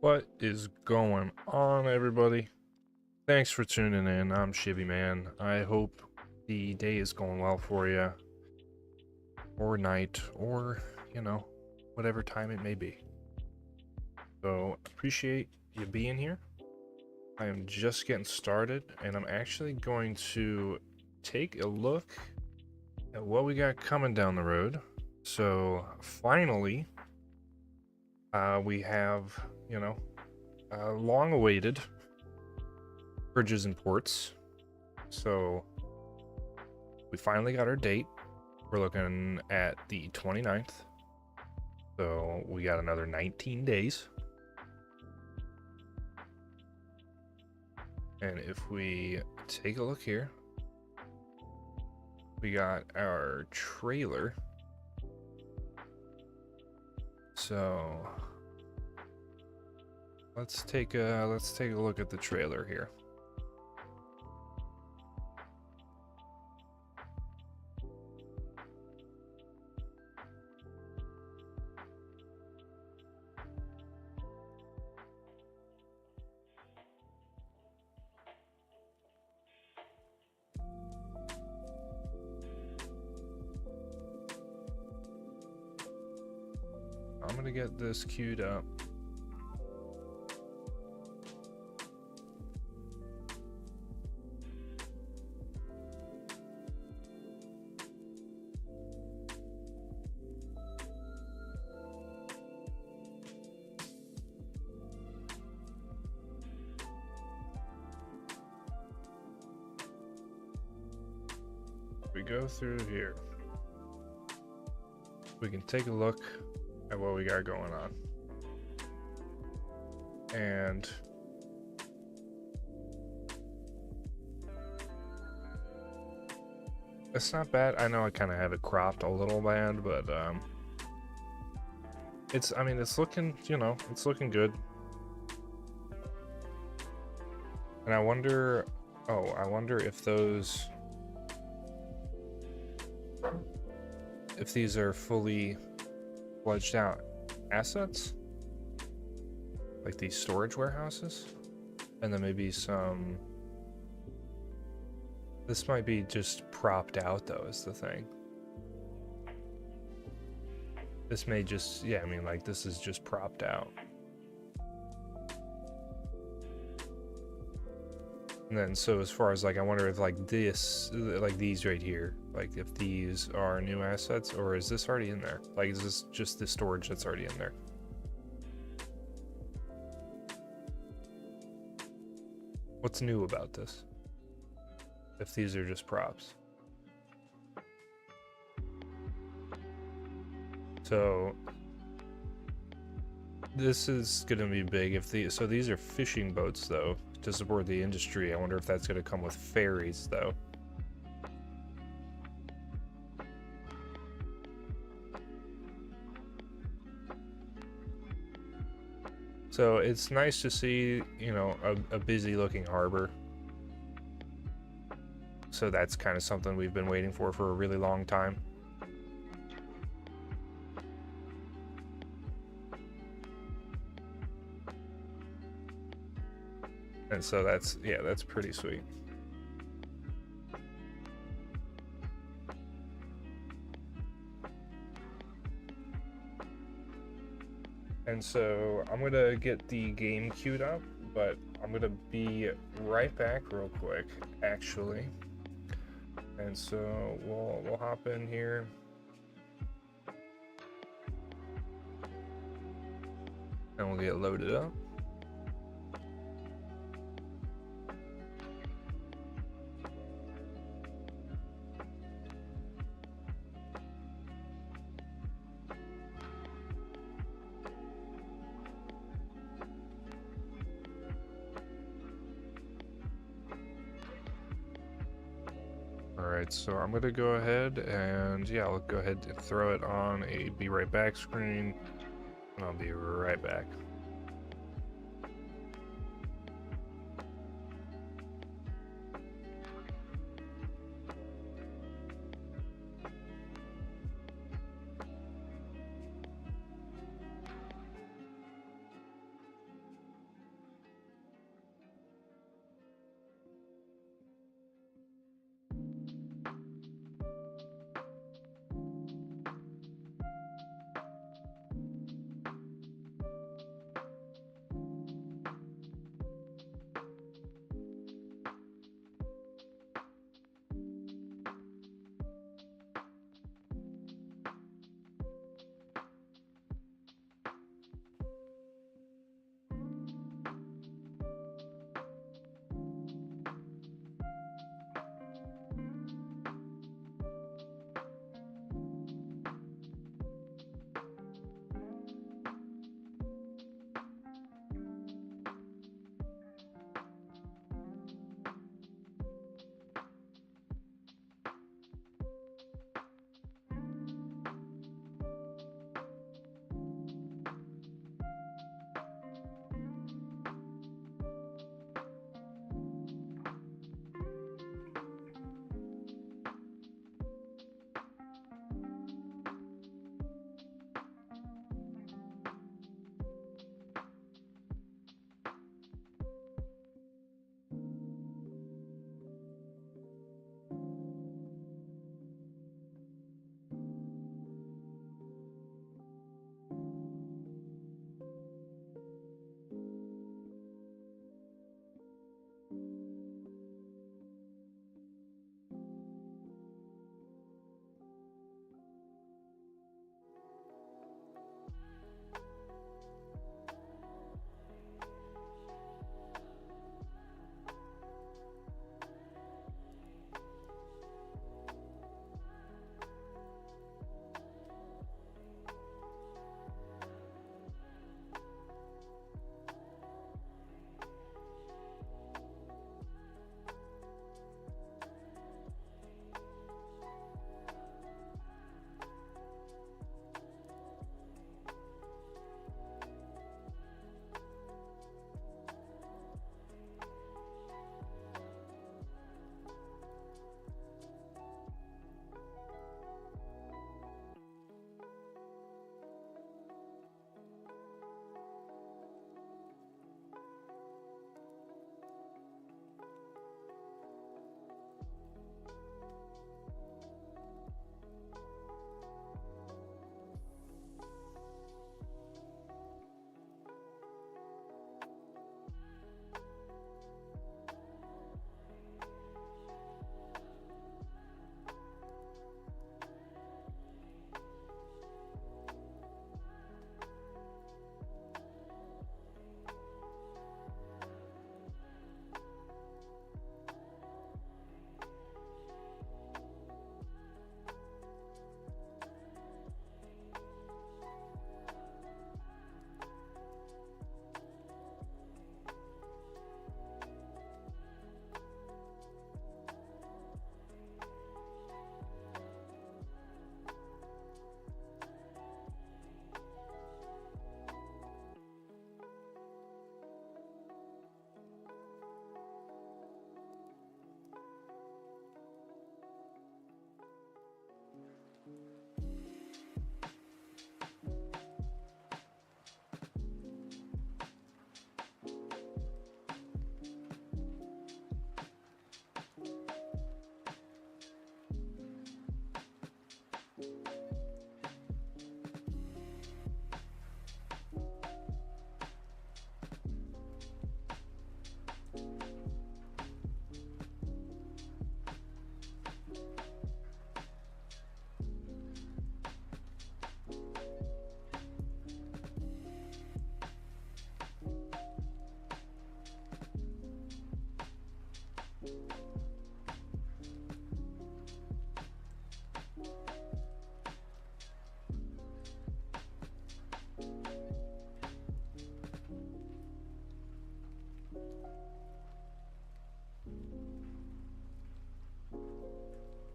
What is going on, everybody? Thanks for tuning in. I'm Shibby Man. I hope the day is going well for you, or night, or, whatever time it may be. So, appreciate you being here. I am just getting started, and I'm actually going to take a look at what we got coming down the road. So, finally, we have, long awaited bridges and ports. So we finally got our date. We're looking at the 29th. So we got another 19 days. And if we take a look here, we got our trailer. So let's take a look at the trailer here. I'm gonna get this queued up. We go through here. We can take a look at what we got going on. And it's not bad. I know I kind of have it cropped a little bad, but it's looking, it's looking good. And I wonder if these are fully fledged out assets, like these storage warehouses, and then maybe some. This might be just propped out, though, is the thing. This may just, yeah, this is just propped out. And then, so as far as, I wonder if, these right here, if these are new assets, or is this already in there? Is this just the storage that's already in there? What's new about this? If these are just props. So this is gonna be big. So these are fishing boats, though, to support the industry. I wonder if that's gonna come with ferries, though. So it's nice to see, a busy looking harbor. So that's kind of something we've been waiting for a really long time. And so that's pretty sweet. And so I'm gonna get the game queued up, but I'm gonna be right back real quick, actually. And so we'll hop in here. And we'll get loaded up. Alright, so I'm gonna go ahead and I'll go ahead and throw it on a be right back screen, and I'll be right back.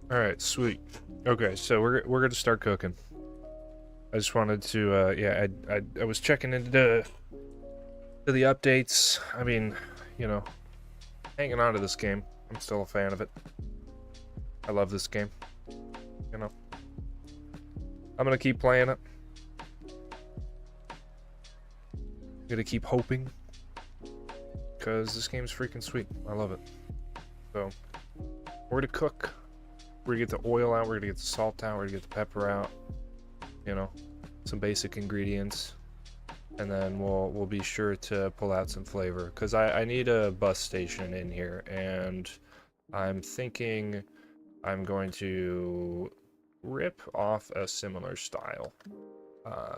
All right, sweet. Okay, so we're gonna start cooking. I just wanted to, yeah, I was checking into the updates. I mean, you know, hanging on to this game. I'm still a fan of it. I love this game. You know, I'm gonna keep playing it. I'm gonna keep hoping, because this game's freaking sweet. I love it. So we're gonna cook. We're gonna get the oil out. We're gonna get the salt out. We're gonna get the pepper out. You know, some basic ingredients, and then we'll be sure to pull out some flavor, because I need a bus station in here, and I'm thinking I'm going to rip off a similar style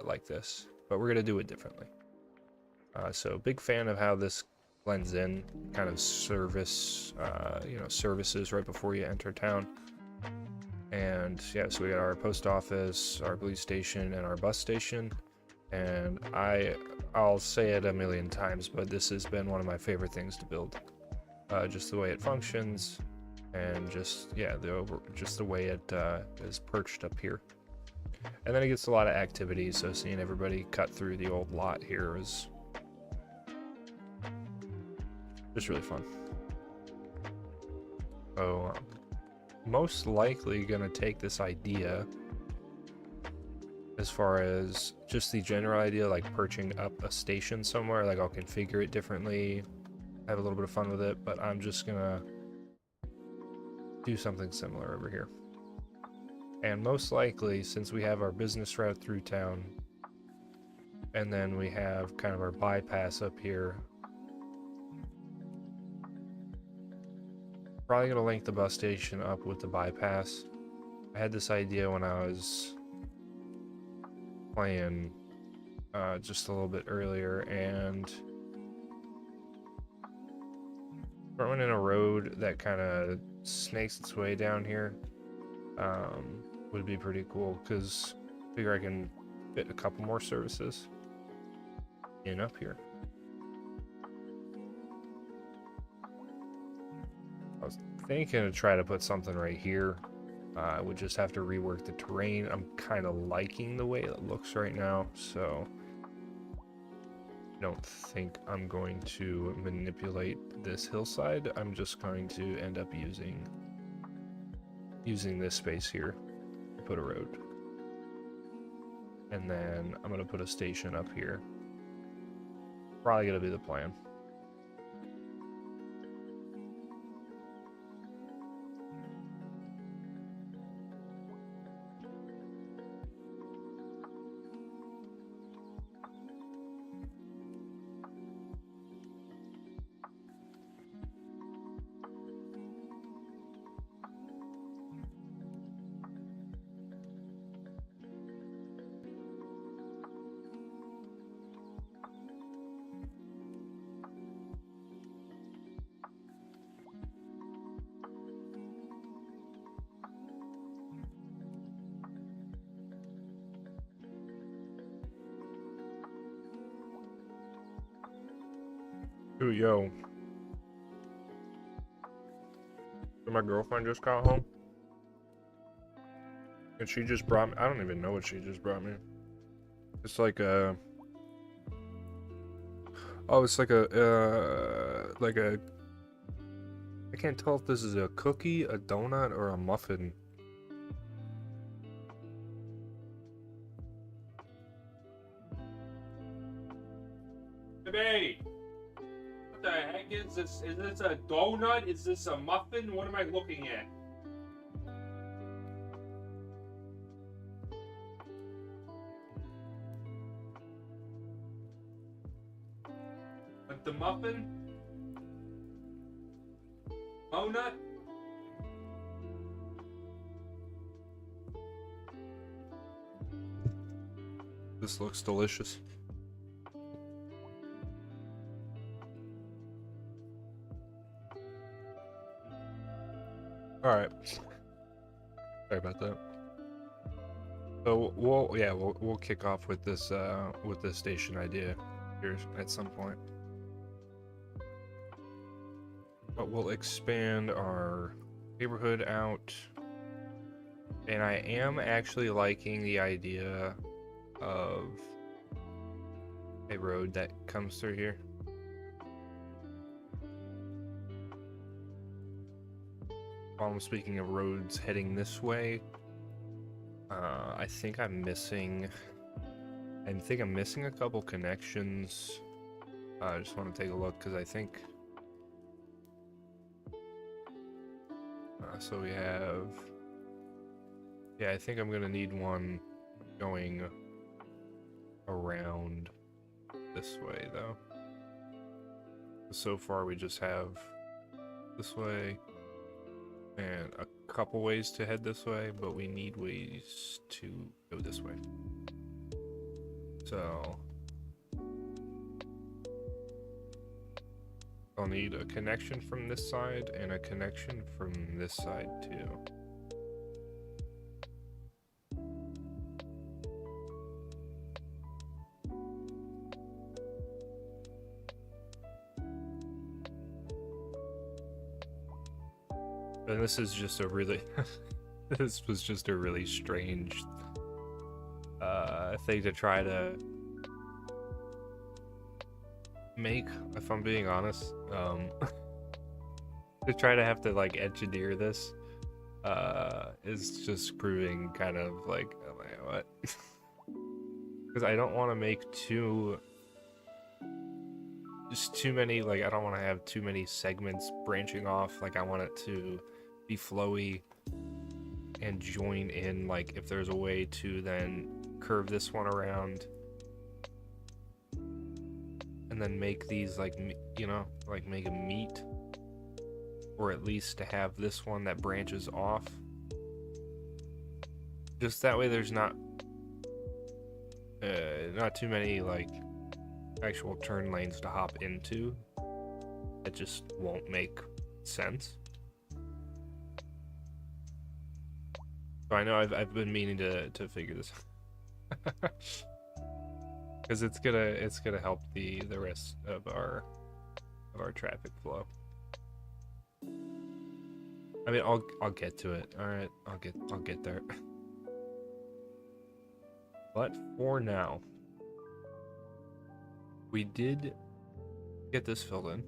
like this, but we're gonna do it differently. So big fan of how this blends in, kind of service, you know, services right before you enter town. And yeah, so we got our post office, our police station, and our bus station. And I'll say it a million times, but this has been one of my favorite things to build. Just the way it functions, and just, yeah, just the way it is perched up here. And then it gets a lot of activity, so seeing everybody cut through the old lot here is just really fun. So most likely gonna take this idea, as far as just the general idea, like perching up a station somewhere. Like, I'll configure it differently, have a little bit of fun with it, but I'm just gonna do something similar over here. And most likely, since we have our business route through town, and then we have kind of our bypass up here, probably gonna link the bus station up with the bypass. I had this idea when I was playing just a little bit earlier, and throwing in a road that kind of snakes its way down here would be pretty cool, because I figure I can fit a couple more services in up here. I was thinking to try to put something right here. I would just have to rework the terrain. I'm kind of liking the way it looks right now, so I don't think I'm going to manipulate this hillside. I'm just going to end up using this space here to put a road. And then I'm going to put a station up here. Probably going to be the plan. Ooh, yo. My girlfriend just got home. And she just brought me, I don't even know what she just brought me. It's like a, oh, it's like a, I can't tell if this is a cookie, a donut, or a muffin. Hey, what the heck is this? Is this a donut? Is this a muffin? What am I looking at? Like the muffin? Donut? This looks delicious. All right. Sorry about that. So we'll kick off with this station idea here at some point. But we'll expand our neighborhood out And I am actually liking the idea of a road that comes through here. While I'm speaking of roads heading this way, I think I'm missing a couple connections. I just want to take a look because I think so we have, yeah, I think I'm gonna need one going around this way though. So far we just have this way and a couple ways to head this way, but we need ways to go this way. So I'll need a connection from this side and a connection from this side too. And this is just a really this was just a really strange thing to try to make, if I'm being honest. To try to have to like engineer this is just proving kind of like, oh my, what? Because I don't want to make too many, like, I don't want to have too many segments branching off. Like, I want it to be flowy and join in, like, if there's a way to then curve this one around and then make these, like, you know, like make a meet, or at least to have this one that branches off, just that way there's not too many like actual turn lanes to hop into. It just won't make sense. So I know I've been meaning to figure this out. Because it's gonna help the rest of our traffic flow. I mean, I'll get to it. All right, I'll get there. But for now, we did get this filled in,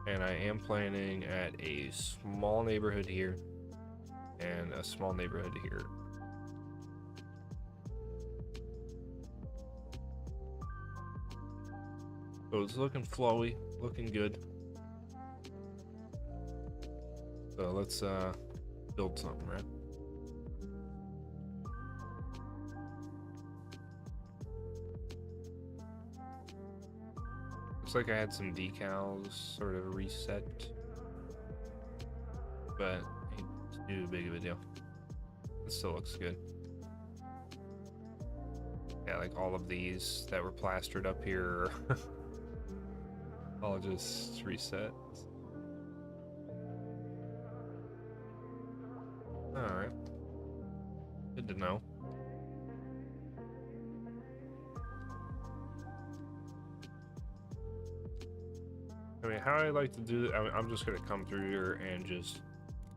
and I am planning at a small neighborhood here and a small neighborhood here. So it's looking flowy, looking good. So let's build something, right? Looks like I had some decals sort of reset, but ain't too big of a deal. It still looks good. Yeah, like all of these that were plastered up here, I'll just reset. Alright. Good to know. I mean, how I like to do it, I'm just gonna come through here and just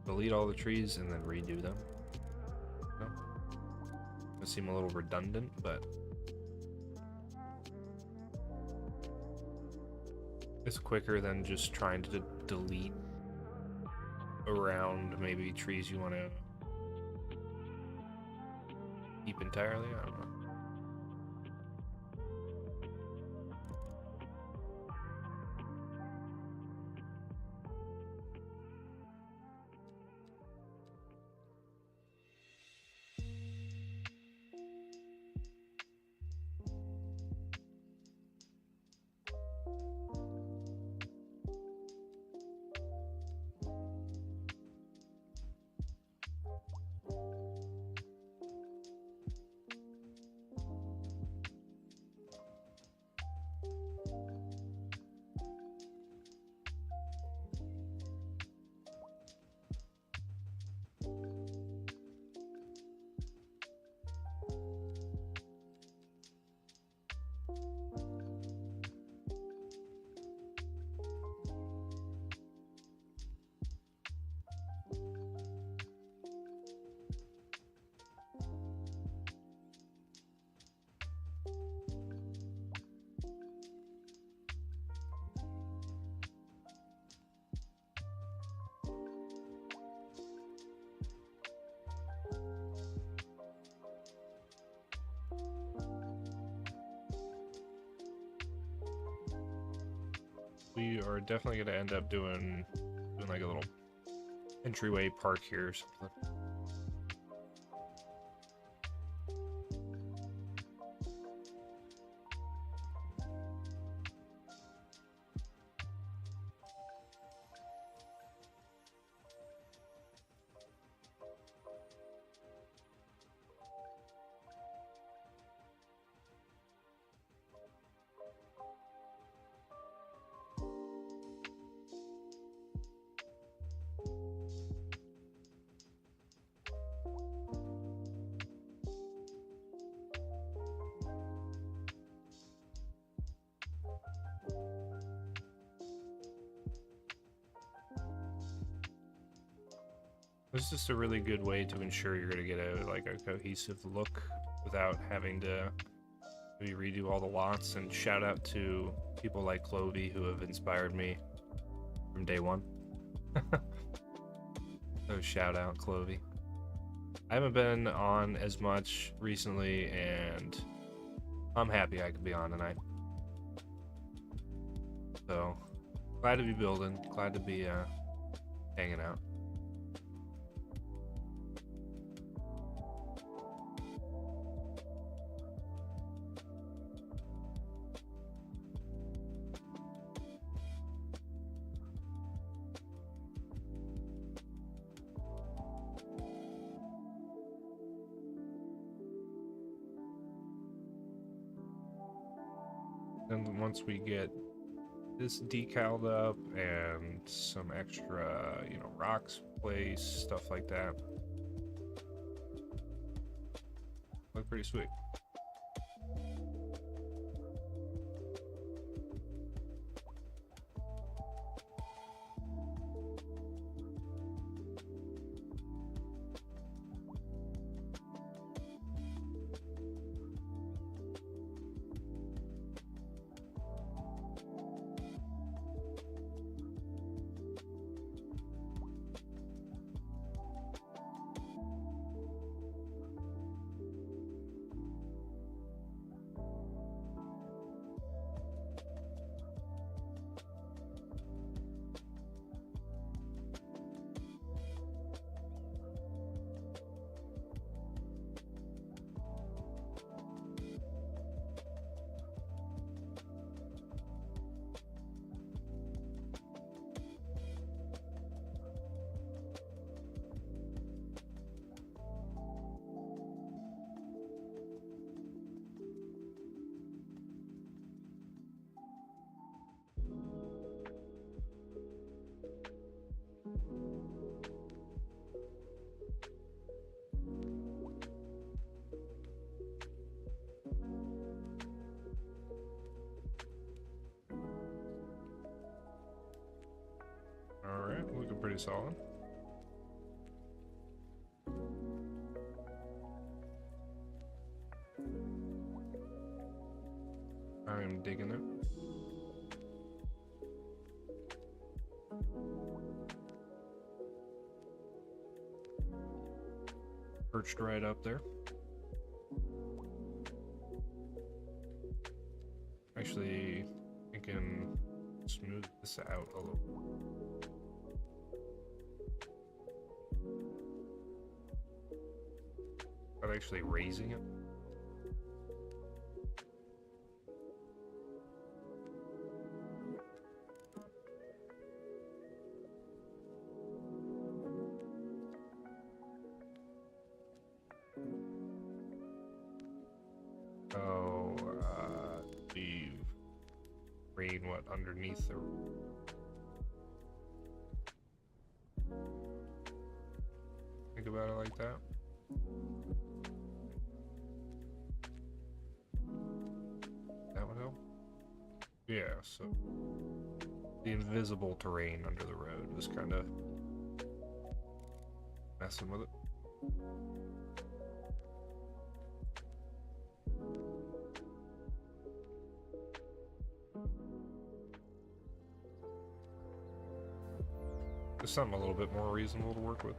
delete all the trees and then redo them. No? It seem a little redundant, but it's quicker than just trying to delete around maybe trees you want to keep entirely. I don't know. we are definitely gonna end up doing like a little entryway park here or something. This is just a really good way to ensure you're gonna get a cohesive look without having to maybe redo all the lots. And shout out to people like Clovey who have inspired me from day one. So shout out Clovey. I haven't been on as much recently, and I'm happy I could be on tonight. So glad to be building, glad to be hanging out. And once we get this decaled up and some extra, you know, rocks placed, stuff like that, look pretty sweet. Alright, looking pretty solid. I'm digging it. Perched right up there. Actually, I can smooth this out a little. But actually raising it. Oh, the rain what underneath the. Think about it like that. That would help. Yeah, so the invisible terrain under the road was kind of messing with it. Just something a little bit more reasonable to work with.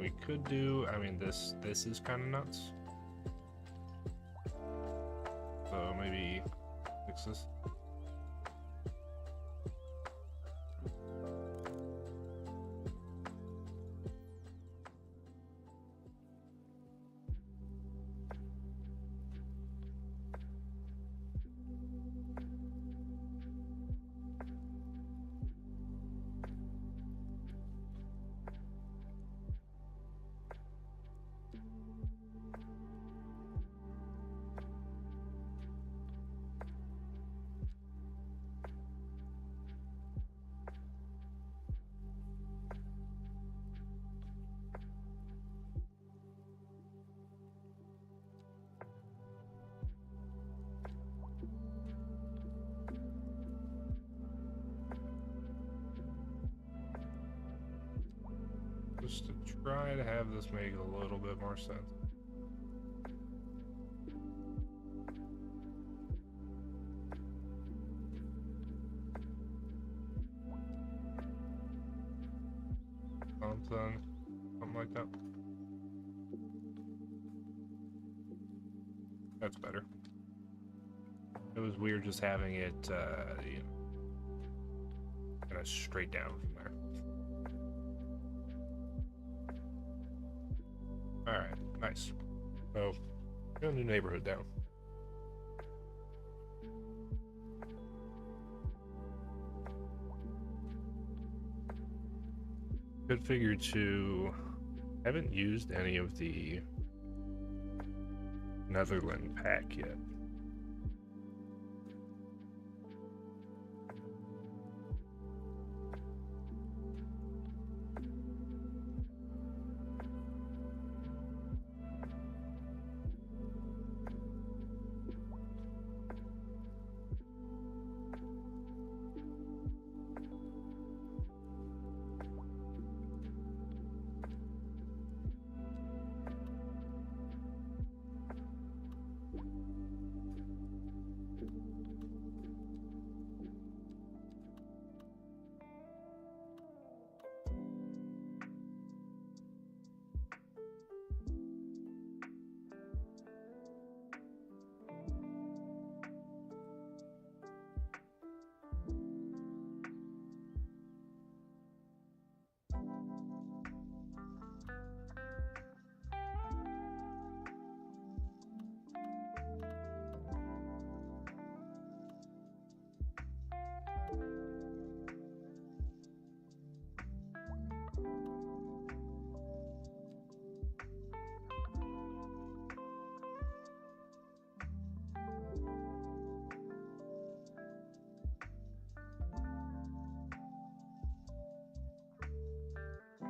we could do, I mean, this is kind of nuts. So maybe fix this. Just to try to have this make a little bit more sense. Something like that. That's better. It was weird just having it, you know, kind of straight down from there. Alright, nice. So, got a new neighborhood down. Good figure to... haven't used any of the Netherland pack yet.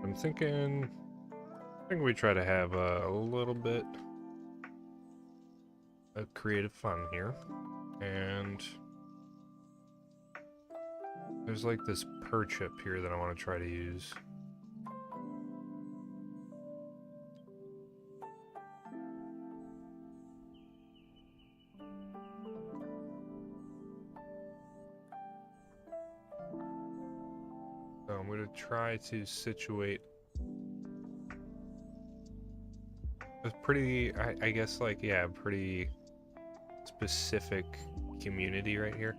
I'm thinking, I think we try to have a little bit of creative fun here, and there's like this perch up here that I want to try to use. So I'm going to try to situate a pretty, I guess, like, yeah, pretty specific community right here.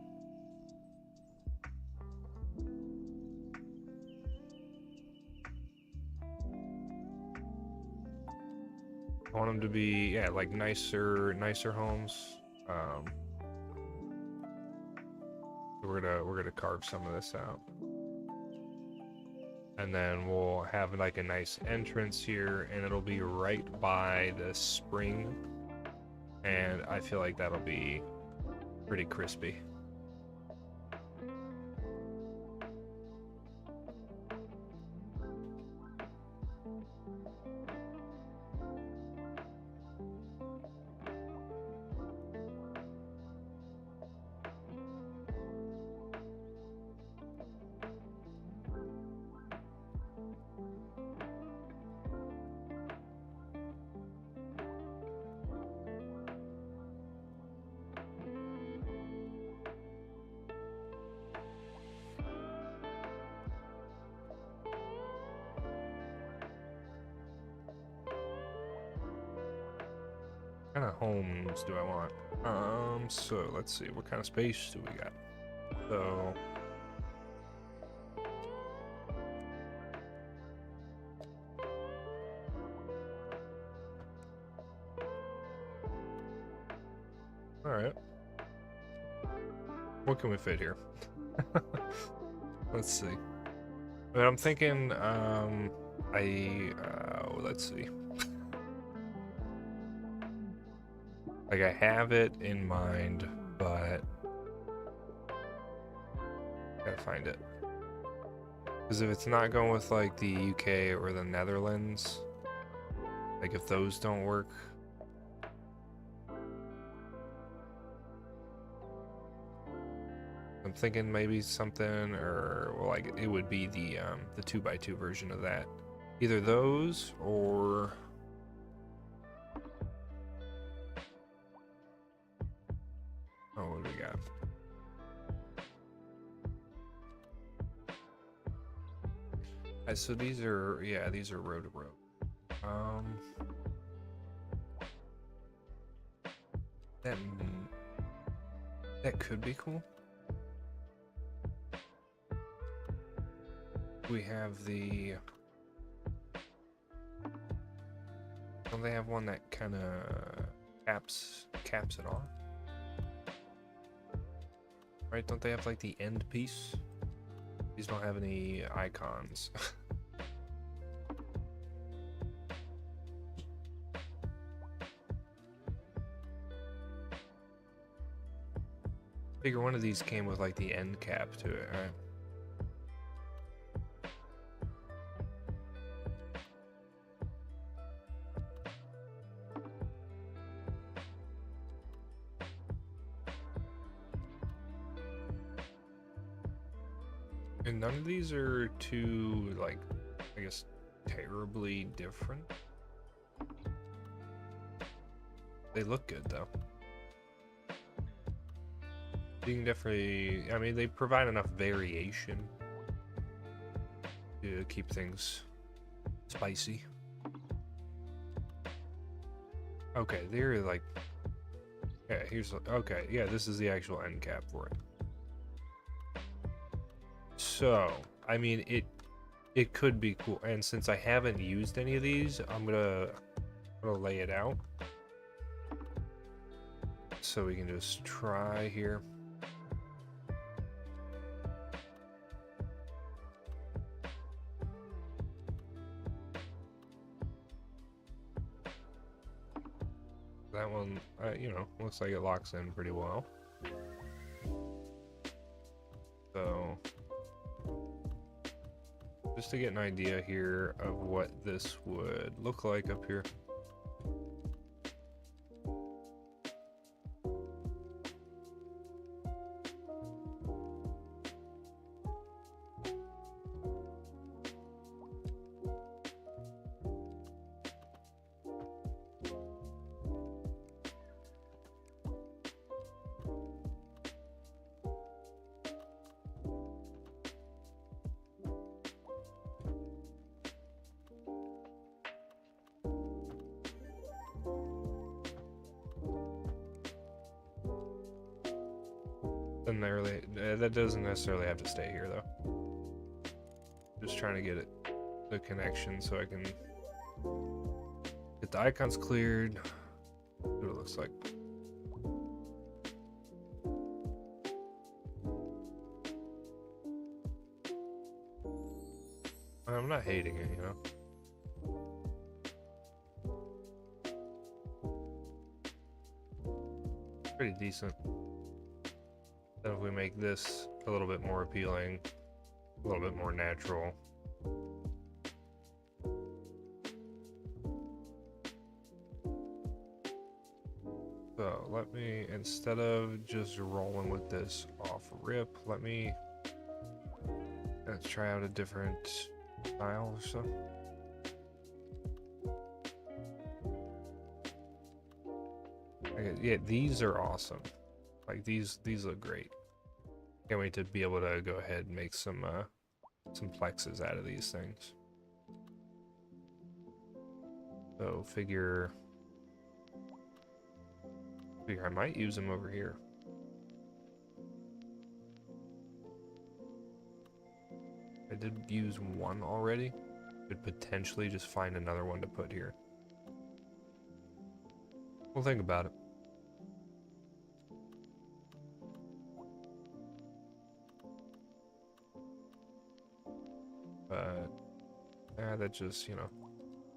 I want them to be, yeah, like nicer homes. We're gonna carve some of this out. And then we'll have like a nice entrance here, and it'll be right by the spring. And I feel like that'll be pretty crispy. kind of homes do I want? So let's see, what kind of space do we got? So all right, what can we fit here? Let's see. But I'm thinking, let's see. Like, I have it in mind, but gotta find it. Because if it's not going with, like, the UK or the Netherlands, like, if those don't work, I'm thinking maybe something, or, well, like, it would be the 2x2 version of that. Either those, or... Oh, what do we got? So these are, yeah, these are row to row. That could be cool. We have the... Don't they have one that kind of caps it off? Right? Don't they have like the end piece? These don't have any icons. Figure one of these came with like the end cap to it, right? And none of these are too, like, I guess, terribly different. They look good, though. You can definitely, I mean, they provide enough variation to keep things spicy. Okay, they're like, yeah, here's, okay, yeah, this is the actual end cap for it. So, I mean, it could be cool, and since I haven't used any of these, I'm gonna lay it out so we can just try here. That one, you know, looks like it locks in pretty well. So, just to get an idea here of what this would look like up here. That doesn't necessarily have to stay here, though. Just trying to get it, the connection, so I can get the icons cleared. See what it looks like. I'm not hating it, you know. Pretty decent. Then if we make this a little bit more appealing, a little bit more natural. So let me, instead of just rolling with this off rip, let's try out a different style or so. Okay, yeah, these are awesome. Like these look great. Can't wait to be able to go ahead and make some plexes out of these things. So figure Figure I might use them over here. I did use one already. Could potentially just find another one to put here. We'll think about it. But that just, you know,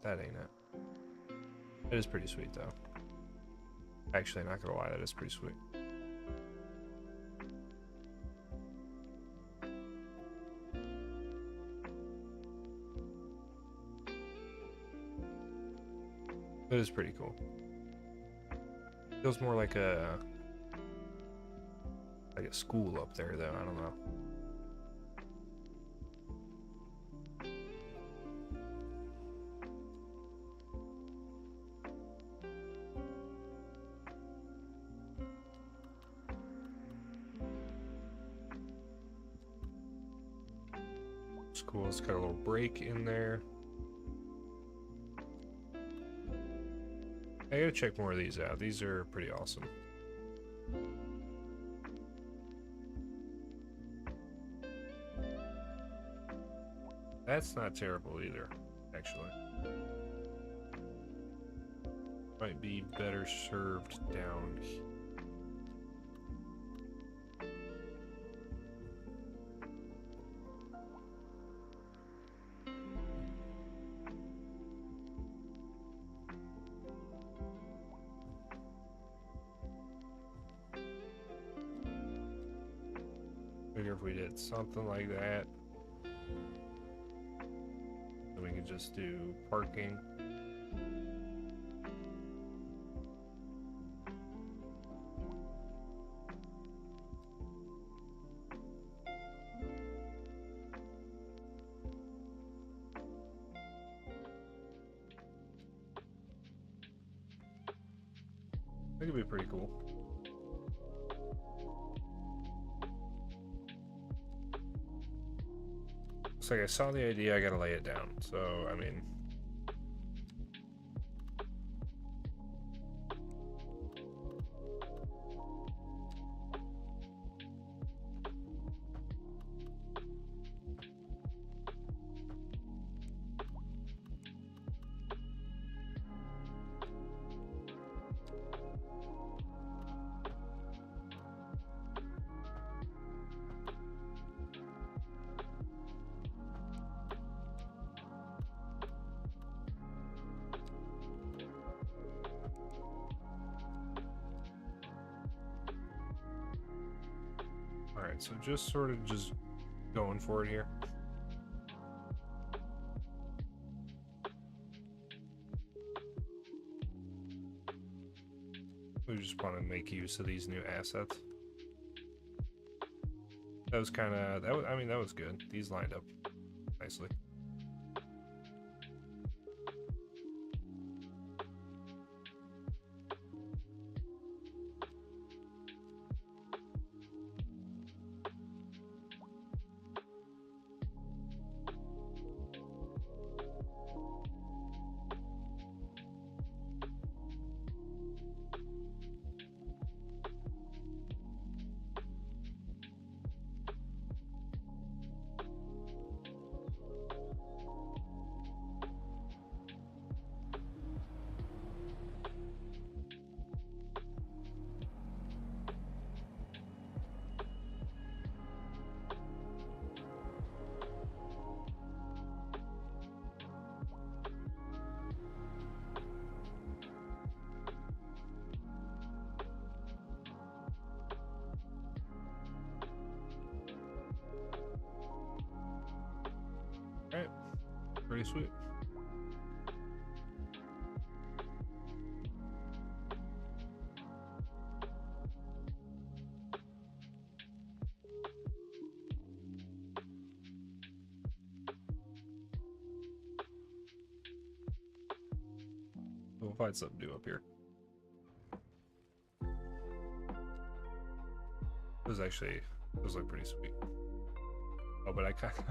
that ain't it. It is pretty sweet though. Actually, not gonna lie, that is pretty sweet. It is pretty cool. Feels more like a school up there though, I don't know. It's cool, it's got a little break in there. I gotta check more of these out. These are pretty awesome. That's not terrible either, actually. Might be better served down here. Figure if we did something like that, then we could just do parking. That could be pretty cool. Looks like I saw the idea, I gotta lay it down. So, I mean... Alright, so just sort of just going for it here. We just want to make use of these new assets. That was kind of, I mean, that was good. These lined up nicely. Alright, pretty sweet. We'll find something new up here. Those look pretty sweet. Oh, but I kind of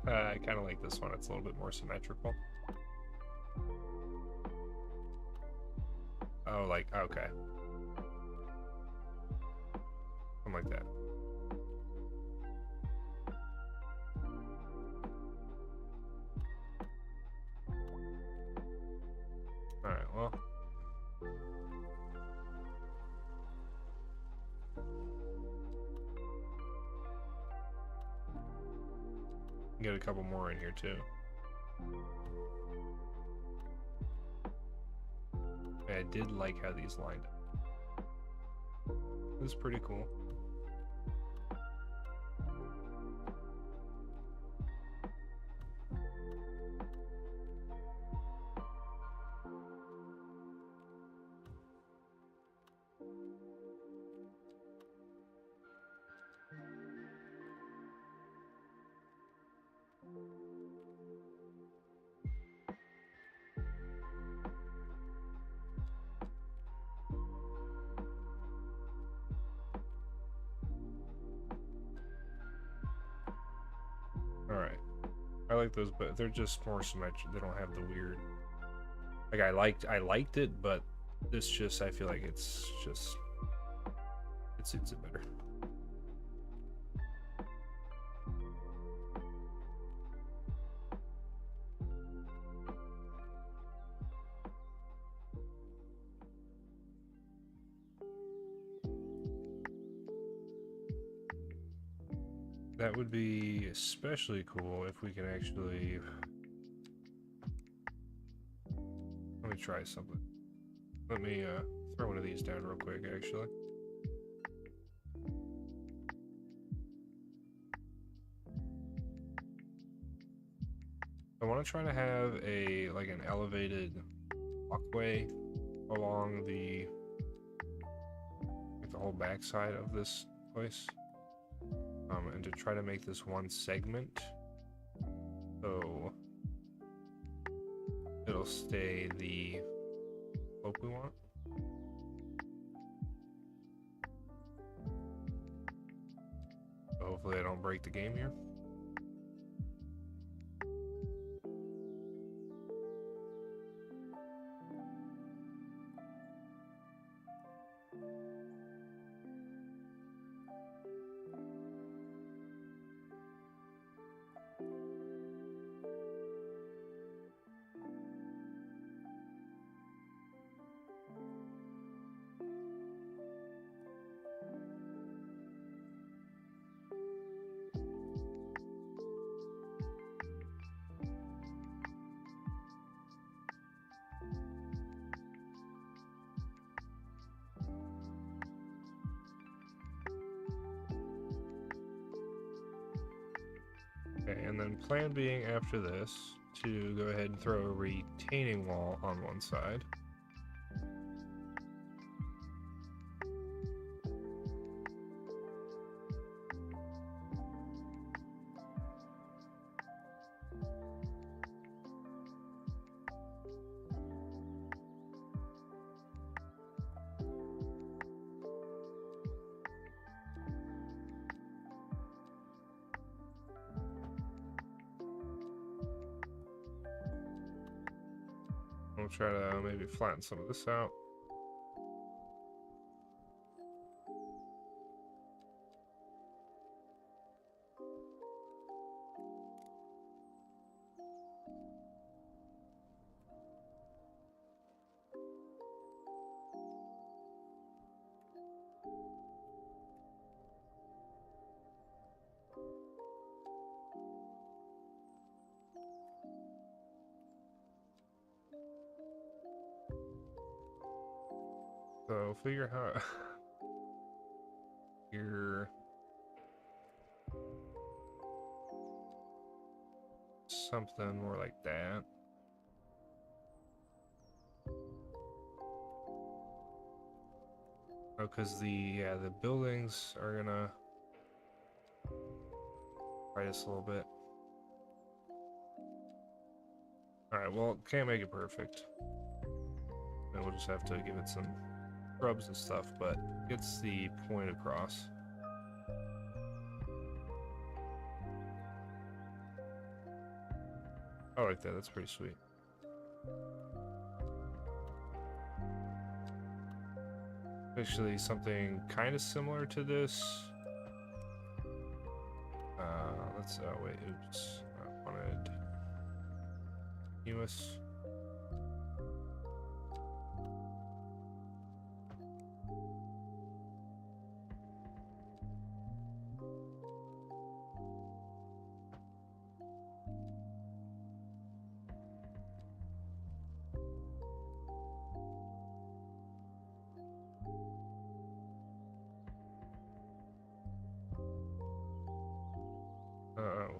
I kind of like this one. It's a little bit more symmetrical. Oh, like, okay. something like that. Alright, well. Get a couple more in here too. I did like how these lined up. It was pretty cool. Alright. I like those, but they're just more symmetric. They don't have the weird... Like, I liked it, but this just, I feel like it's just... It suits it better. That would be especially cool if we can actually... Let me try something. Let me throw one of these down real quick, actually. I want to try to have like an elevated walkway along the whole backside of this place. And to try to make this one segment so it'll stay the slope we want. So hopefully I don't break the game here. Okay, and then plan being after this to go ahead and throw a retaining wall on one side. We'll try to maybe flatten some of this out. So figure how here something more like that. Oh, because the buildings are gonna fight us a little bit. Alright, well, can't make it perfect. And we'll just have to give it some scrubs and stuff, but gets the point across. I like that, that's pretty sweet. Actually, something kind of similar to this. Let's wait, oops. I wanted US.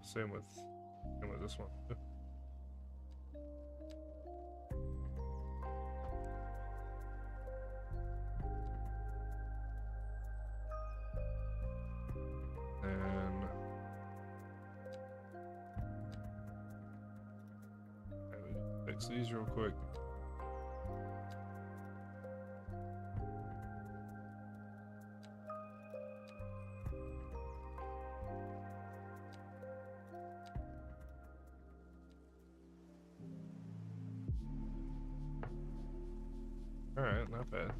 Same with this one. And fix these real quick. Alright, not bad.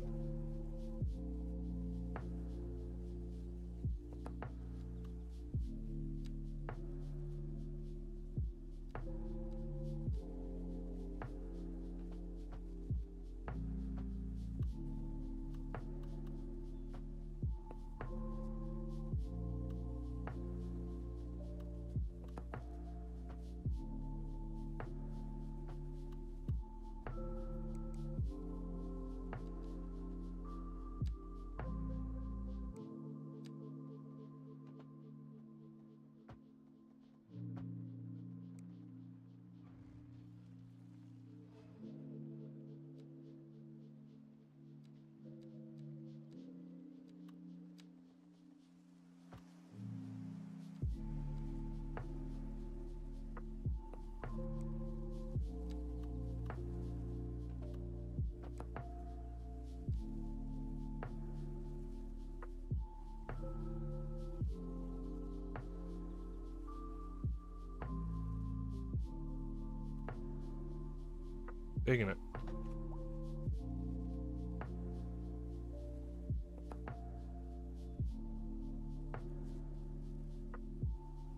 Digging it.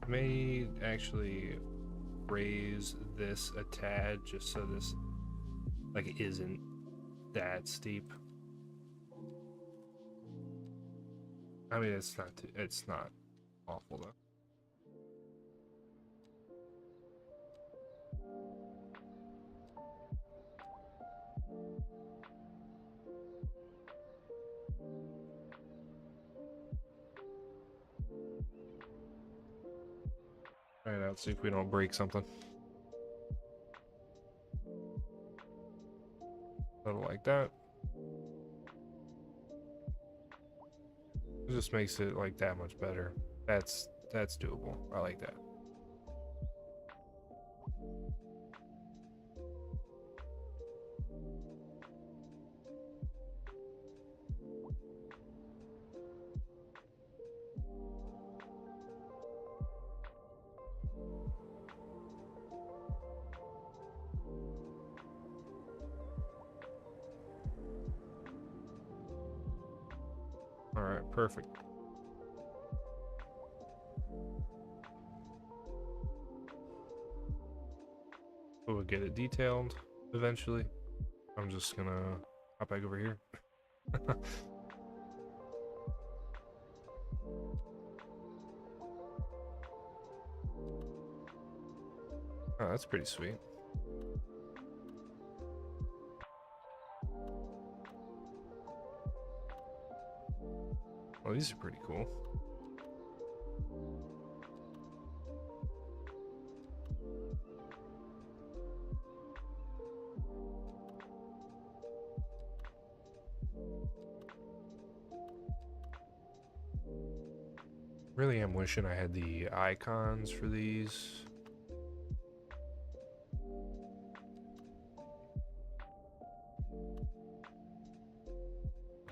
May actually raise this a tad just so this like isn't that steep. I mean, it's not awful though. Alright, let's see if we don't break something. Little like that. It just makes it like that much better. That's doable. I like that. All right, perfect. We'll get it detailed eventually. I'm just gonna hop back over here. Oh, that's pretty sweet. Well, these are pretty cool. Really am wishing I had the icons for these.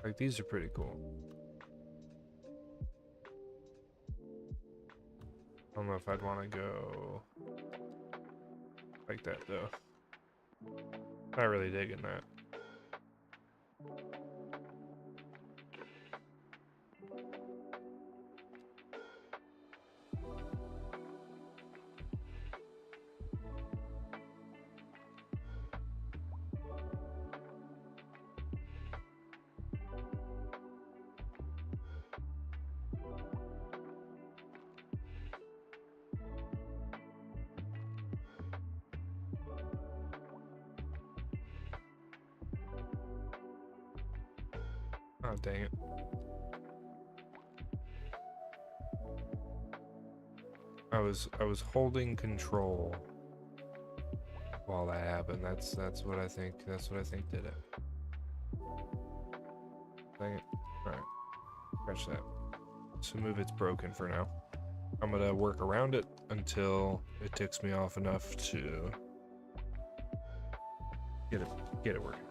Like, these are pretty cool. I don't know if I'd want to go like that though. Not really digging that. Oh, dang it. I was holding control while that happened. That's what I think. That's what I think did it. Dang it. Alright. Scratch that. So move it's broken for now. I'm gonna work around it until it ticks me off enough to get it working.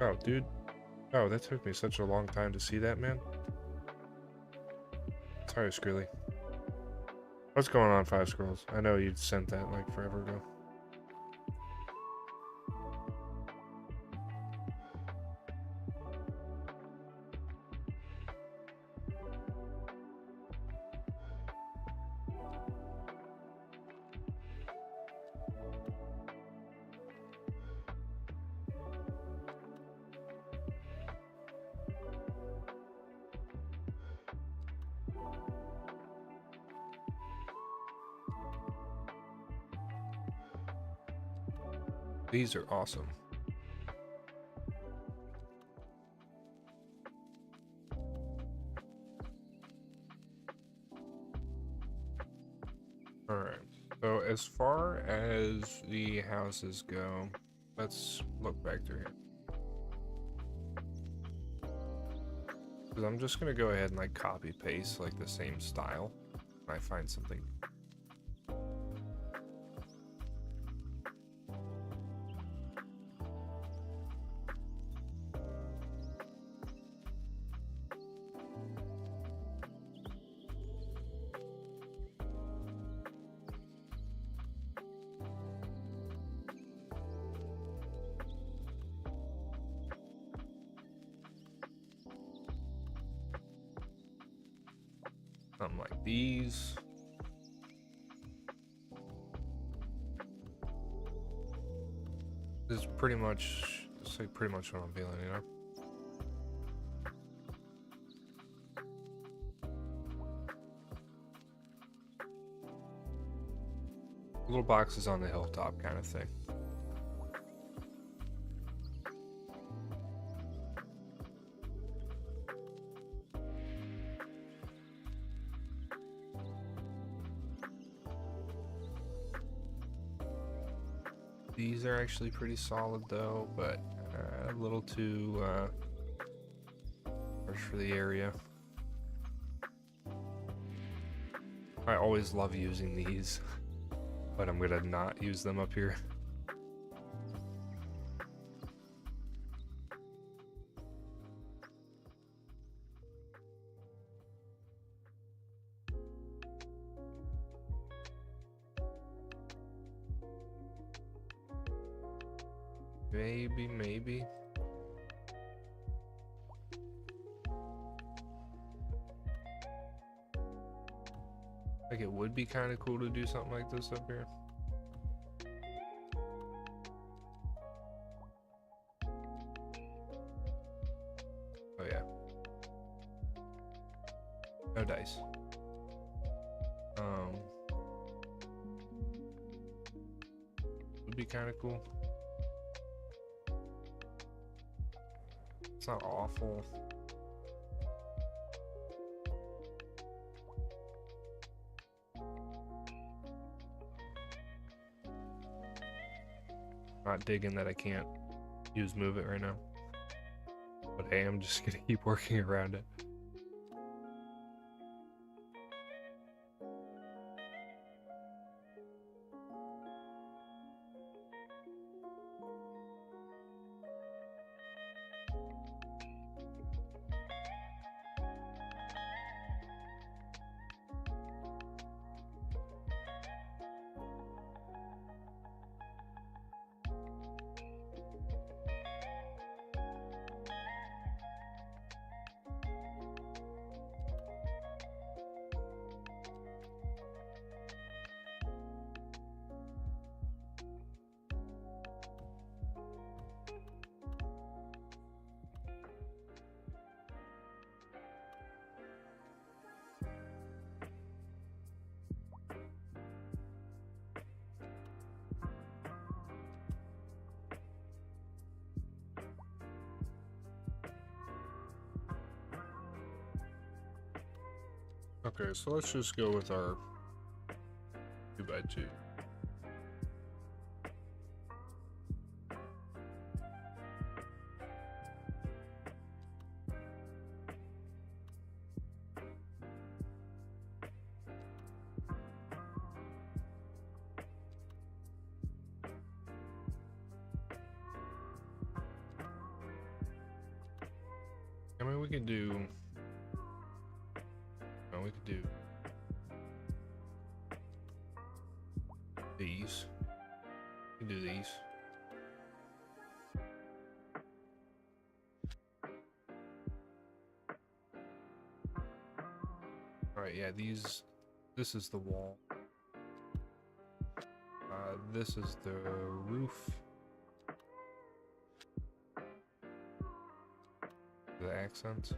Oh, dude. Oh, that took me such a long time to see that, man. Sorry, Skrilly. What's going on, Five Scrolls? I know you sent that like forever ago. These are awesome. Alright, so as far as the houses go, let's look back through here. Because I'm just gonna go ahead and like copy paste like the same style when I find something. Something like these. This is pretty much, it's like pretty much what I'm feeling, you know? Little boxes on the hilltop kind of thing. These are actually pretty solid though, but a little too harsh for the area. I always love using these, but I'm gonna not use them up here. Maybe. Like it would be kind of cool to do something like this up here. Oh yeah. No dice. Would be kind of cool. It's not awful. Not digging that I can't use move it right now. But hey, I'm just gonna keep working around it. Okay, so let's just go with our 2x2. I mean, we could do. No, we could do these. We can do these. All right, yeah, these. This is the wall. This is the roof. The accents.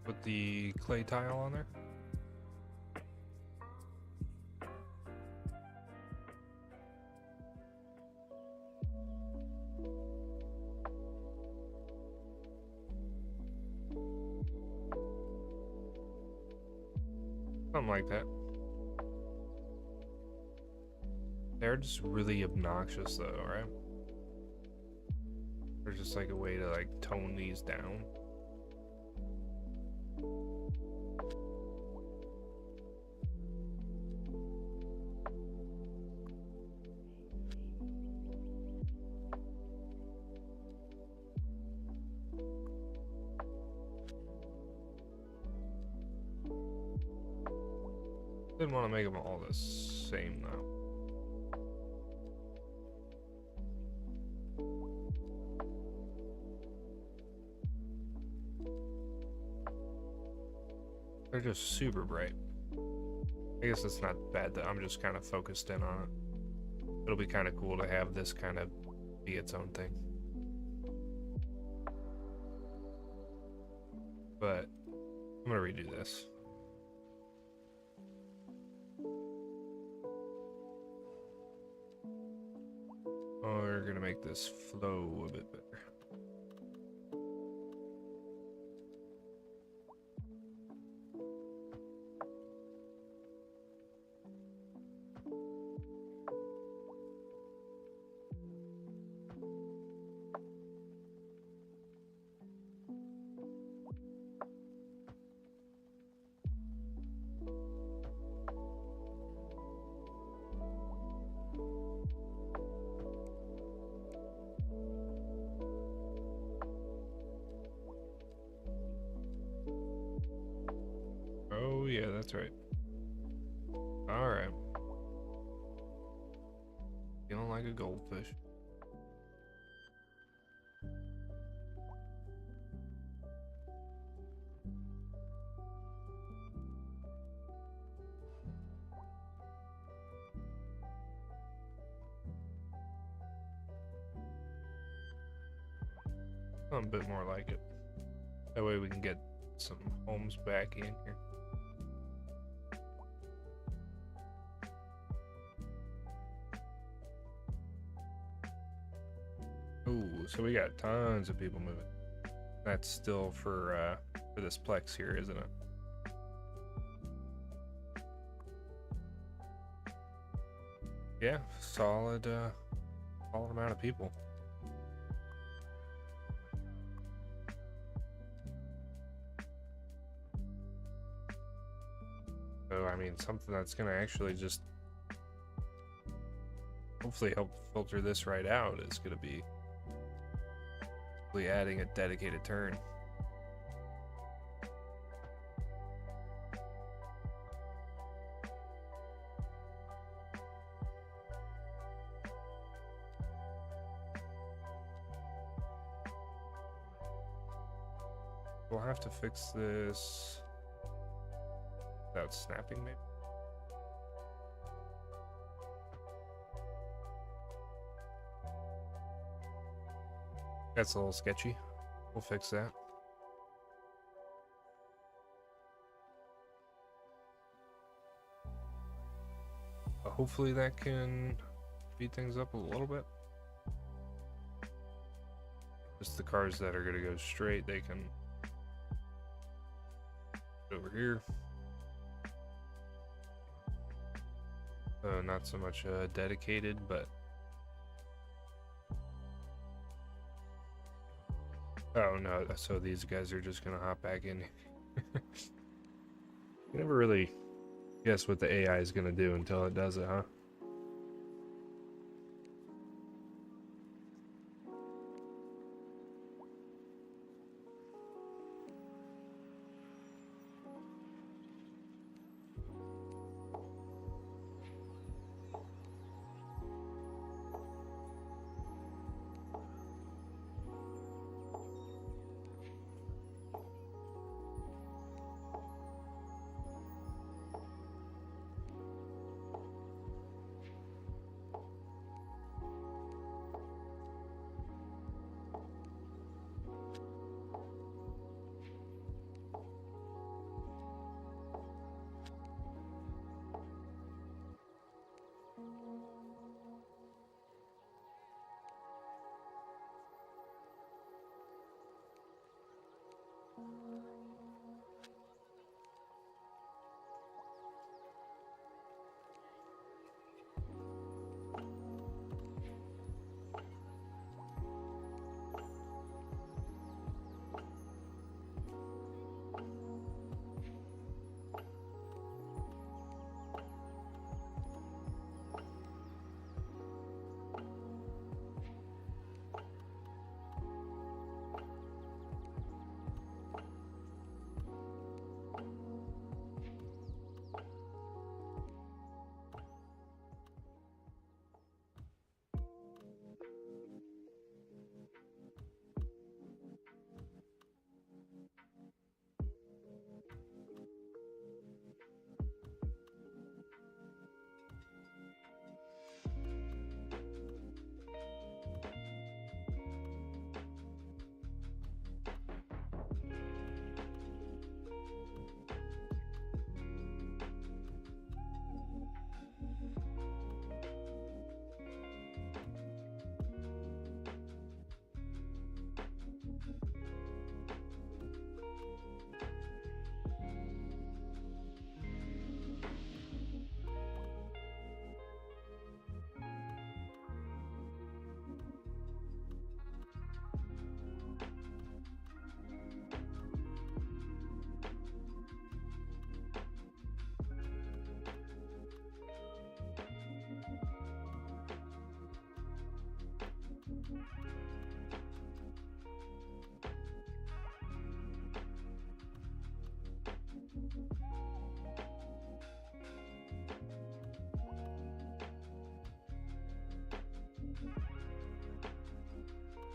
Put the clay tile on there. Something like that. They're just really obnoxious though, right? They're just like a way to like tone these down. Didn't want to make them all the same though. They're just super bright. I guess it's not bad that I'm just kind of focused in on it. It'll be kind of cool to have this kind of be its own thing. But I'm gonna redo this. Oh, we're gonna make this flow a bit better. Oh yeah, that's right. Alright. Feeling like a goldfish. A bit more like it. That way we can get some homes back in here. Ooh, so we got tons of people moving. That's still for this plex here, isn't it? Yeah, solid amount of people. So I mean, something that's gonna actually just hopefully help filter this right out is gonna be adding a dedicated turn. We'll have to fix this without snapping, maybe. That's a little sketchy. We'll fix that. Hopefully that can speed things up a little bit. Just the cars that are going to go straight, they can go over here. Not so much dedicated, but oh no, so these guys are just gonna hop back in. You never really guess what the AI is gonna do until it does it, huh?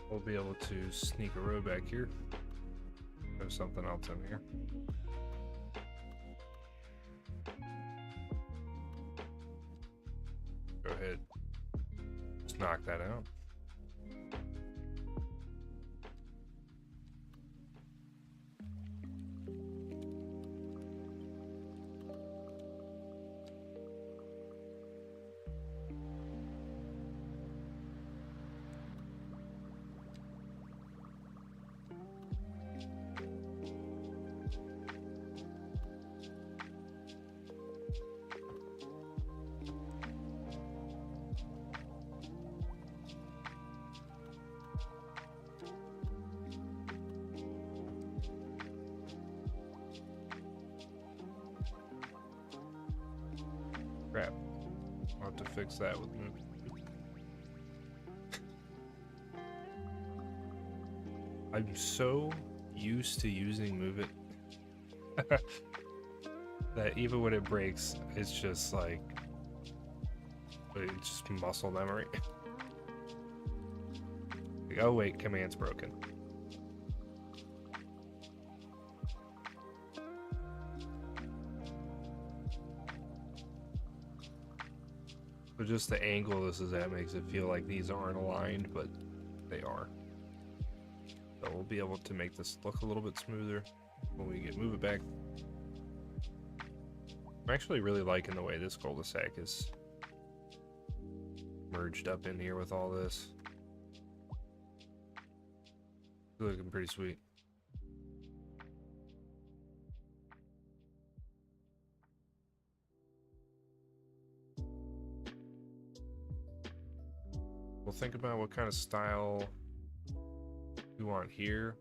We'll be able to sneak a row back here. There's something else in here. Go ahead. Just knock that out. Crap. I'll have to fix that with moving. I'm so used to using Move It that even when it breaks, it's just like it's just muscle memory. Like, oh wait, command's broken. So just the angle this is at makes it feel like these aren't aligned, but they are. we'll be able to make this look a little bit smoother when we move it back. I'm actually really liking the way this cul-de-sac is merged up in here with all this. It's looking pretty sweet. We'll think about what kind of style we want here.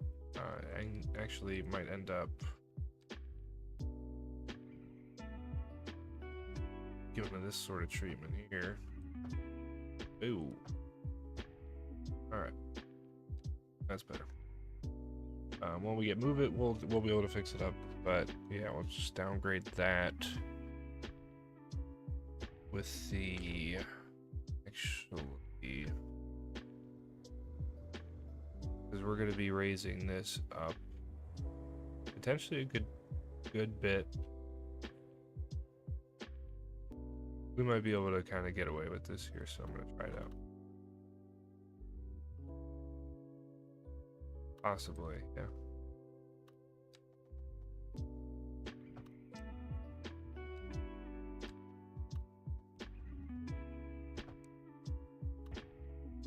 And actually might end up giving it this sort of treatment here. Ooh. Alright. That's better. When we move it, we'll be able to fix it up. But yeah, we'll just downgrade that with the actually, because we're going to be raising this up potentially a good bit. We might be able to kind of get away with this here, so I'm going to try it out. Possibly, yeah.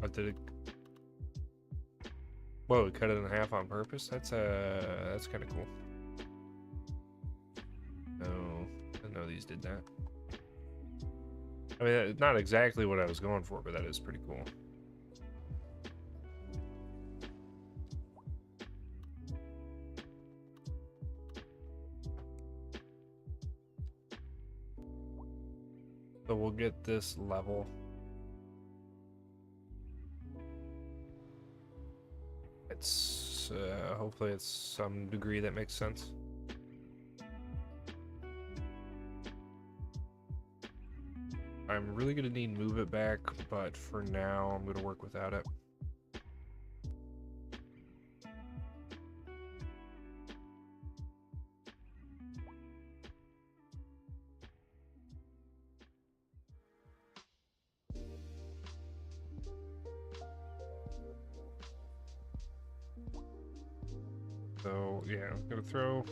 Oh, did it? Whoa, it cut it in half on purpose? That's kind of cool. No, I didn't know these did that. I mean, not exactly what I was going for, but that is pretty cool. So we'll get this level. It's hopefully it's some degree that makes sense. I'm really gonna need move it back, but for now I'm gonna work without it. So yeah, I'm gonna throw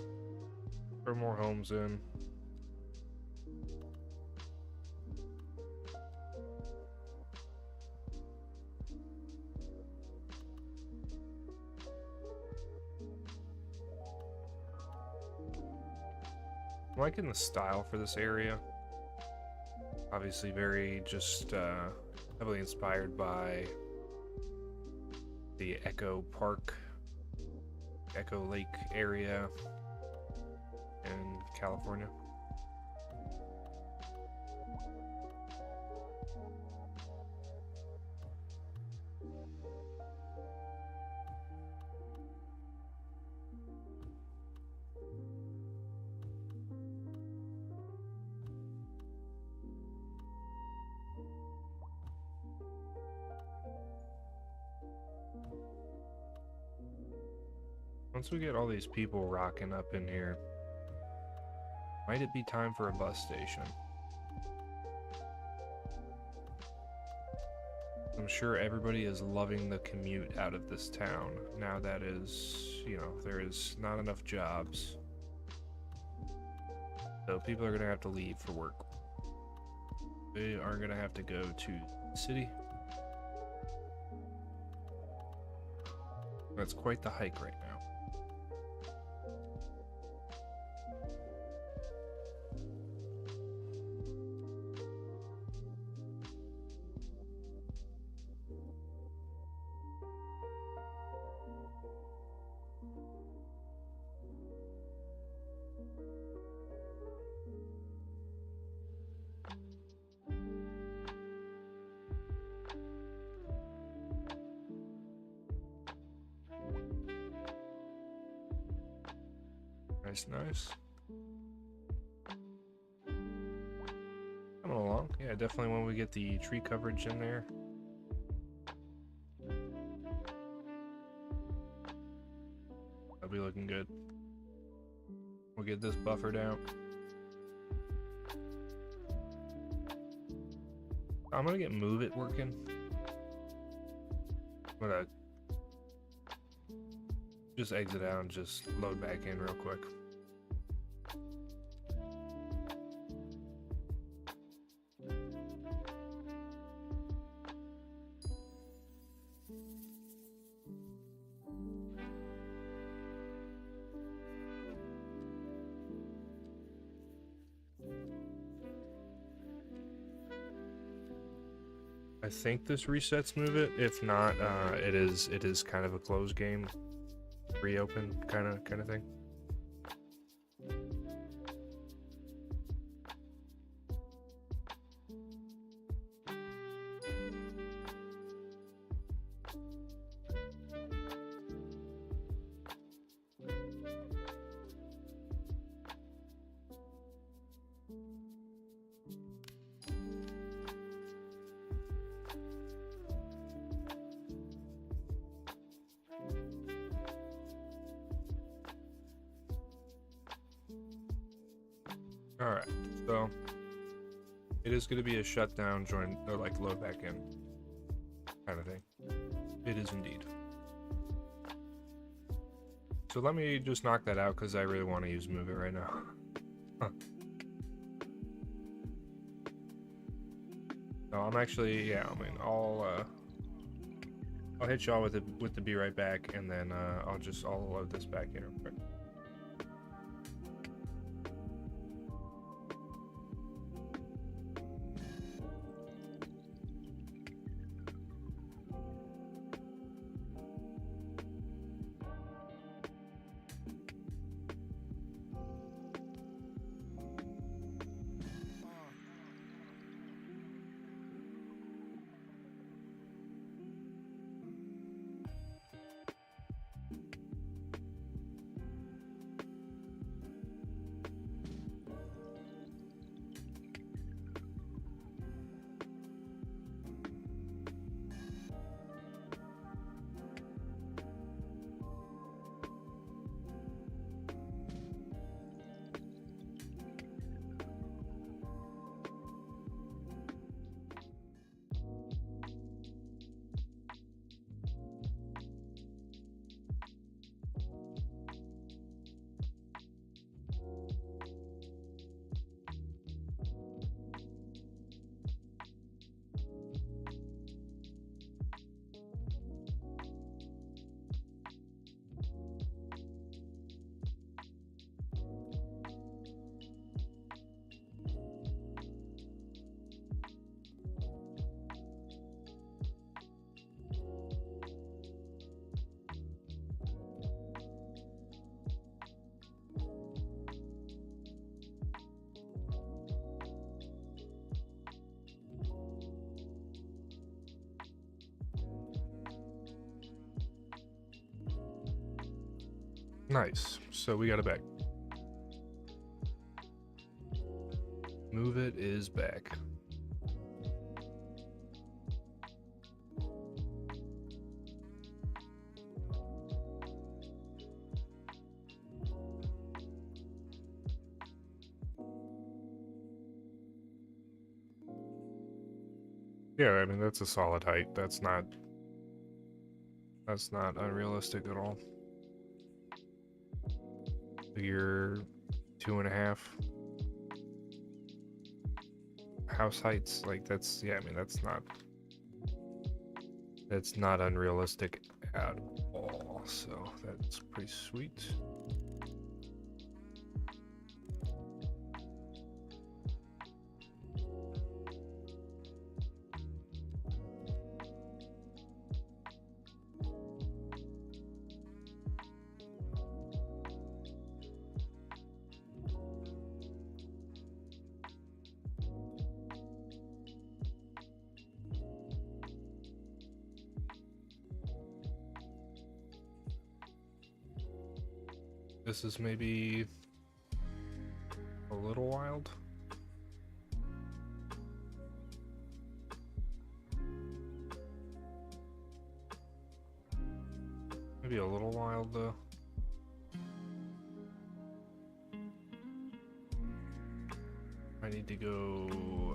more homes in. I'm liking the style for this area. Obviously very just heavily inspired by the Echo Park, Echo Lake area in California. Once we get all these people rocking up in here, might it be time for a bus station? I'm sure everybody is loving the commute out of this town now that there is not enough jobs. So people are going to have to leave for work. They are going to have to go to the city. That's quite the hike right now. Nice. Coming along. Yeah, definitely when we get the tree coverage in there. That'll be looking good. We'll get this buffered out. I'm gonna get Move It working. I'm gonna just exit out and just load back in real quick. I think this resets move it. If not, it is kind of a closed game, reopen kind of thing. Alright, so it is going to be a shutdown, join, or like load back in kind of thing. It is indeed. So let me just knock that out because I really want to use Move It right now. Huh. No, I'm actually, yeah, I mean, I'll hit y'all with the be right back, and then I'll load this back in real quick. Nice. So we got it back. Move It is back. Yeah, I mean, that's a solid height. That's not unrealistic at all. Your 2.5 house heights, like that's, yeah, I mean, that's not unrealistic at all, so that's pretty sweet. This is maybe a little wild. Maybe a little wild though. I need to go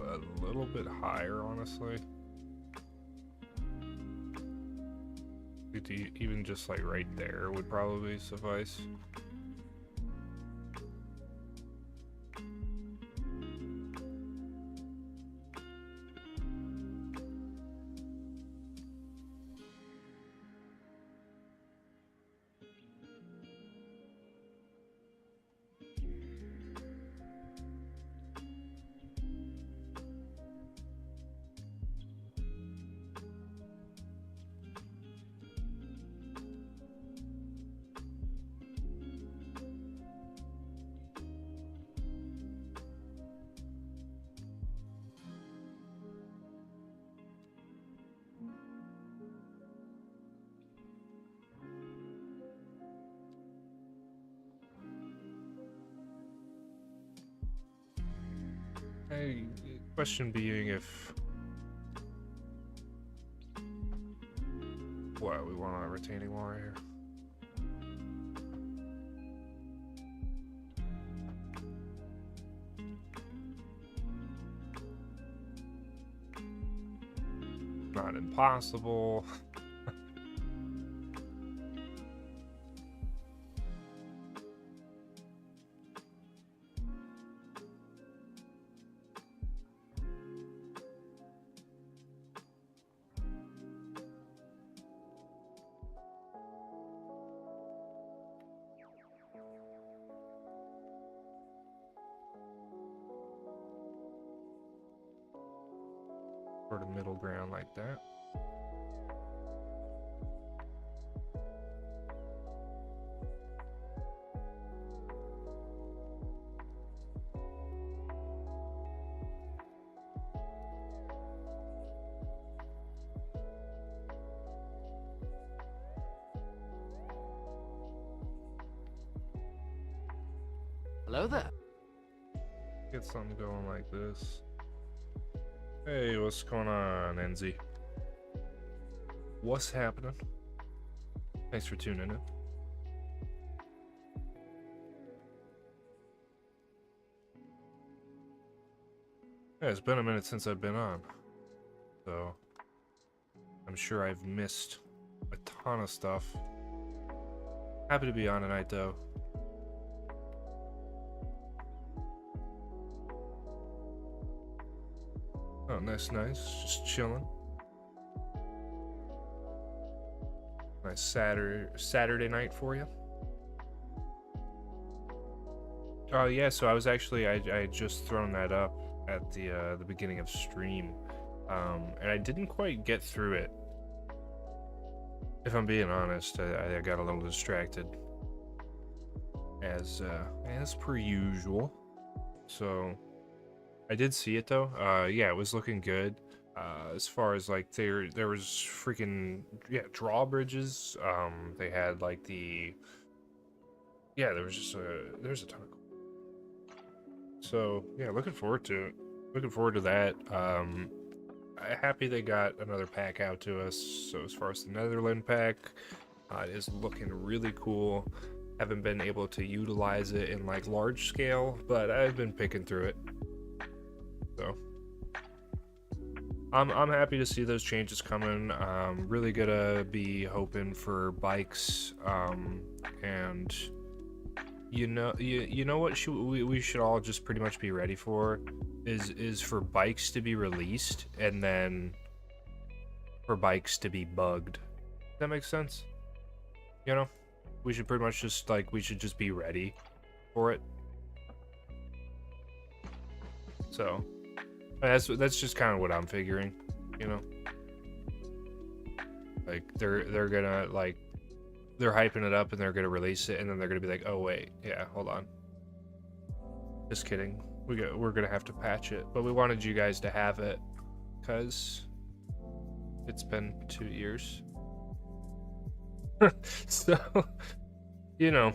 a little bit higher, honestly. point. Even just like right there would probably suffice. Hey, question being if... What, we want a retaining wall right here? Not impossible. Sort of middle ground like that. Hello there. Get something going like this. Hey, what's going on, NZ? What's happening? Thanks for tuning in. Yeah, it's been a minute since I've been on, so I'm sure I've missed a ton of stuff. Happy to be on tonight, though. Oh, nice, just chilling. Nice Saturday night for you. Oh yeah, so I was actually I had just thrown that up at the beginning of stream, and I didn't quite get through it. If I'm being honest, I got a little distracted, as per usual. So I did see it though. Yeah, it was looking good. As far as like there was freaking drawbridges. They had like there's a ton of. So yeah, looking forward to it. Looking forward to that. Happy they got another pack out to us. So as far as the Netherland pack, it is looking really cool. Haven't been able to utilize it in like large scale, but I've been picking through it. So I'm happy to see those changes coming. Really gonna be hoping for bikes, and you know what we should all just pretty much be ready for is for bikes to be released and then for bikes to be bugged. Does that make sense? You know, we should pretty much just be ready for it. So that's just kind of what I'm figuring, you know. Like they're gonna they're hyping it up and they're gonna release it and then they're gonna be like, oh wait, yeah, hold on. Just kidding. We're gonna have to patch it, but we wanted you guys to have it because it's been 2 years. So, you know,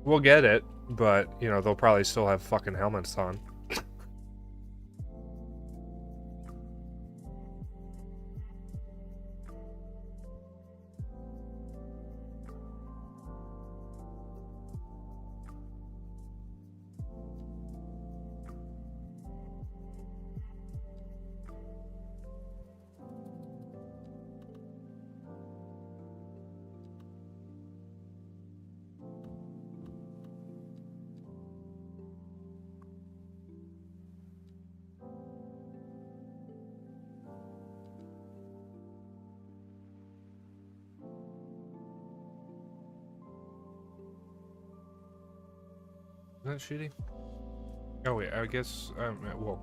we'll get it, but you know they'll probably still have fucking helmets on. that shitty? Oh wait, I guess well,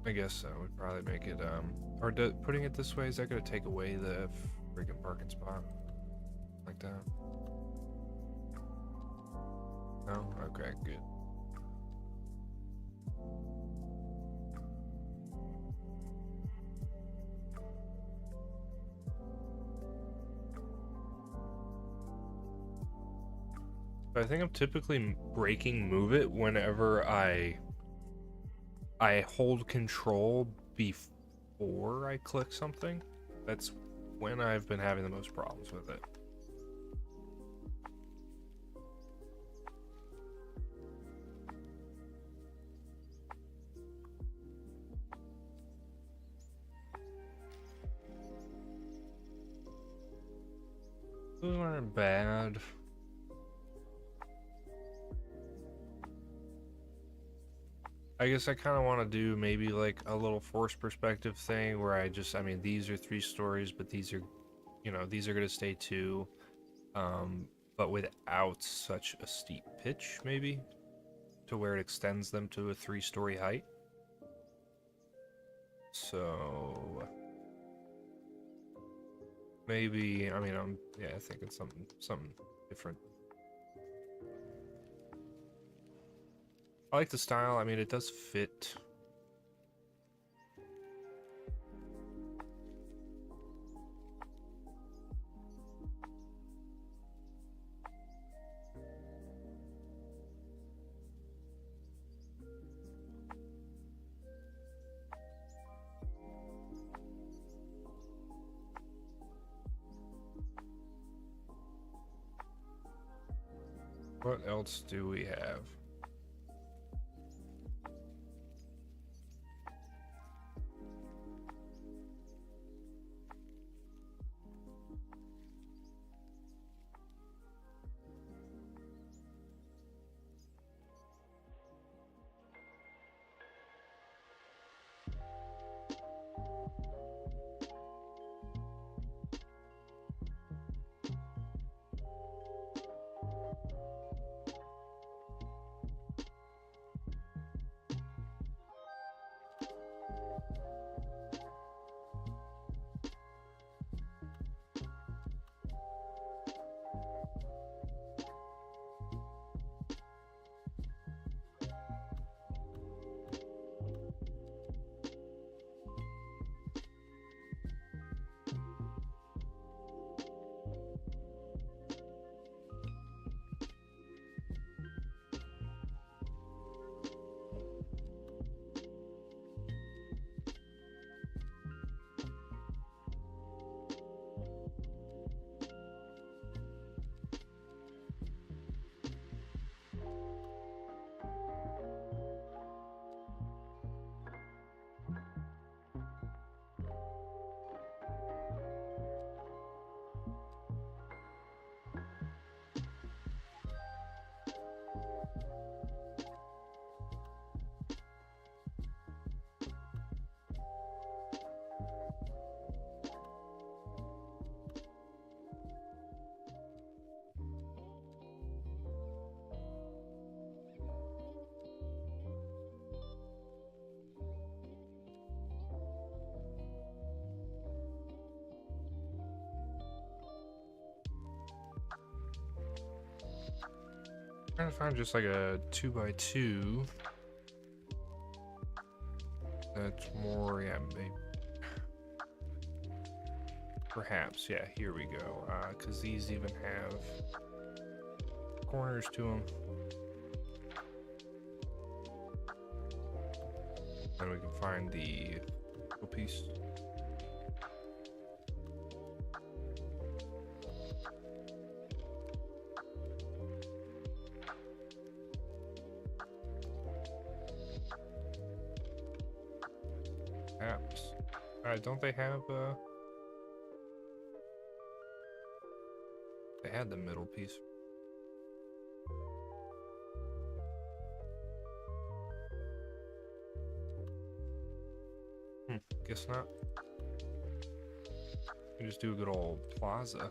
I guess that would probably make it or putting it this way, is that gonna take away the freaking parking spot like that? No? Okay, good. I think I'm typically breaking move it whenever I hold control before I click something. That's when I've been having the most problems with it. Those aren't bad. I guess I kind of want to do maybe like a little forced perspective thing where I mean, these are 3 stories, but these are, you know, these are going to stay 2, but without such a steep pitch, maybe, to where it extends them to a 3-story height. So maybe, I mean, yeah, thinking something different. I like the style. I mean, it does fit. What else do we have? Trying to find just like a 2x2 that's more, yeah, maybe, perhaps, yeah, here we go, because these even have corners to them. And we can find the little piece. Perhaps. Don't they have, they had the middle piece. Guess not. We just do a good old plaza.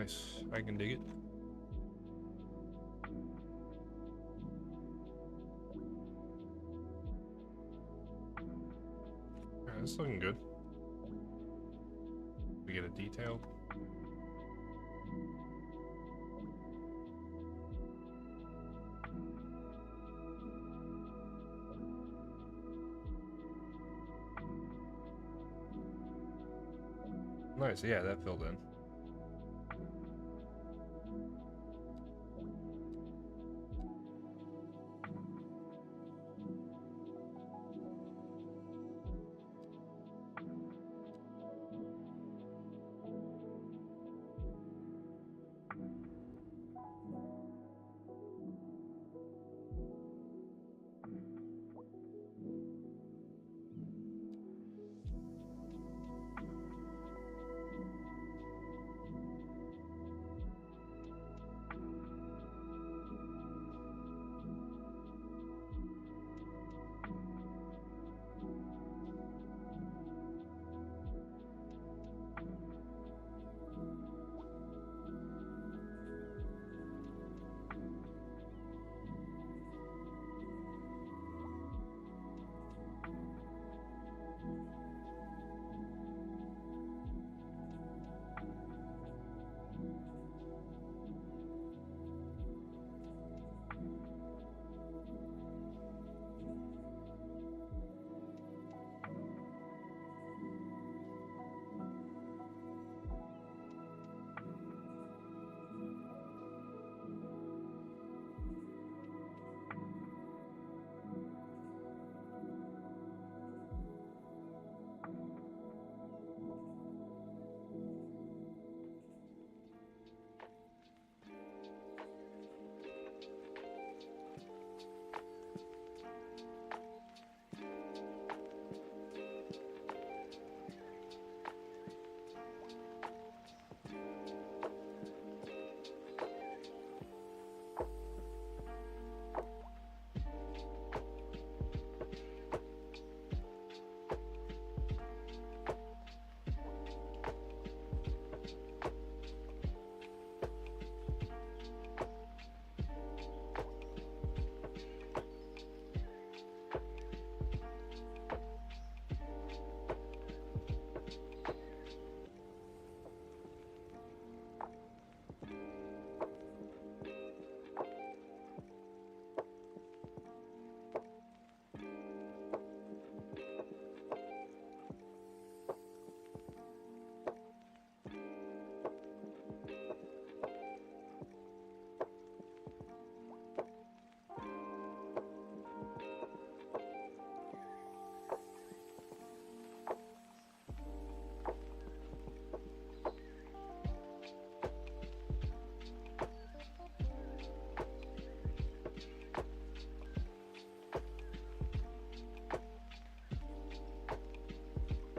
Nice. I can dig it. Alright, this is looking good. We get it detailed. Nice, yeah, that filled in.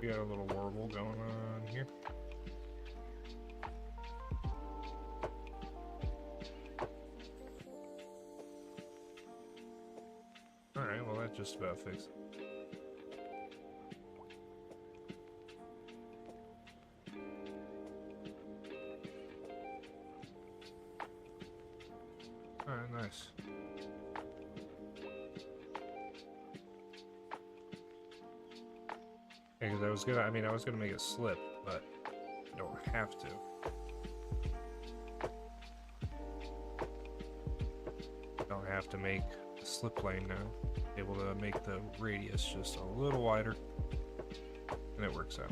We got a little warble going on here. Alright, well that just about fixed it. Alright, nice. Yeah, because I was gonna make it slip, but I don't have to. Don't have to make a slip lane now. Able to make the radius just a little wider, and it works out.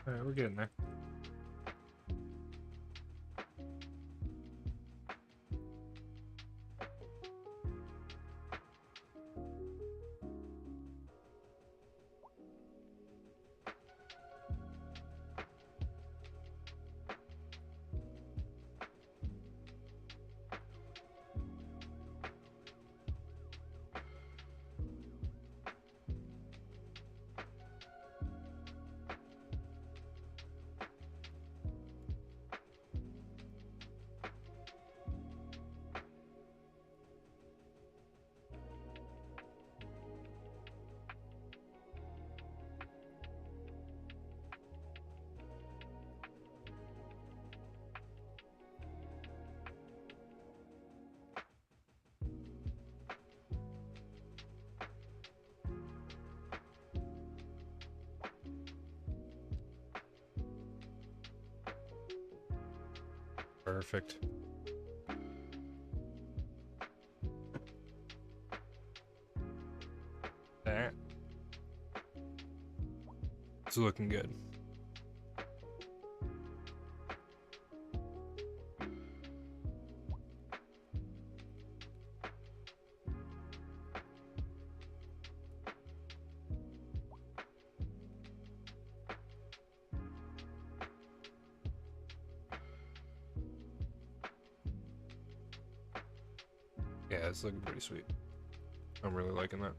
Alright, we're getting there. Perfect. That. It's looking good. Yeah, it's looking pretty sweet. I'm really liking that.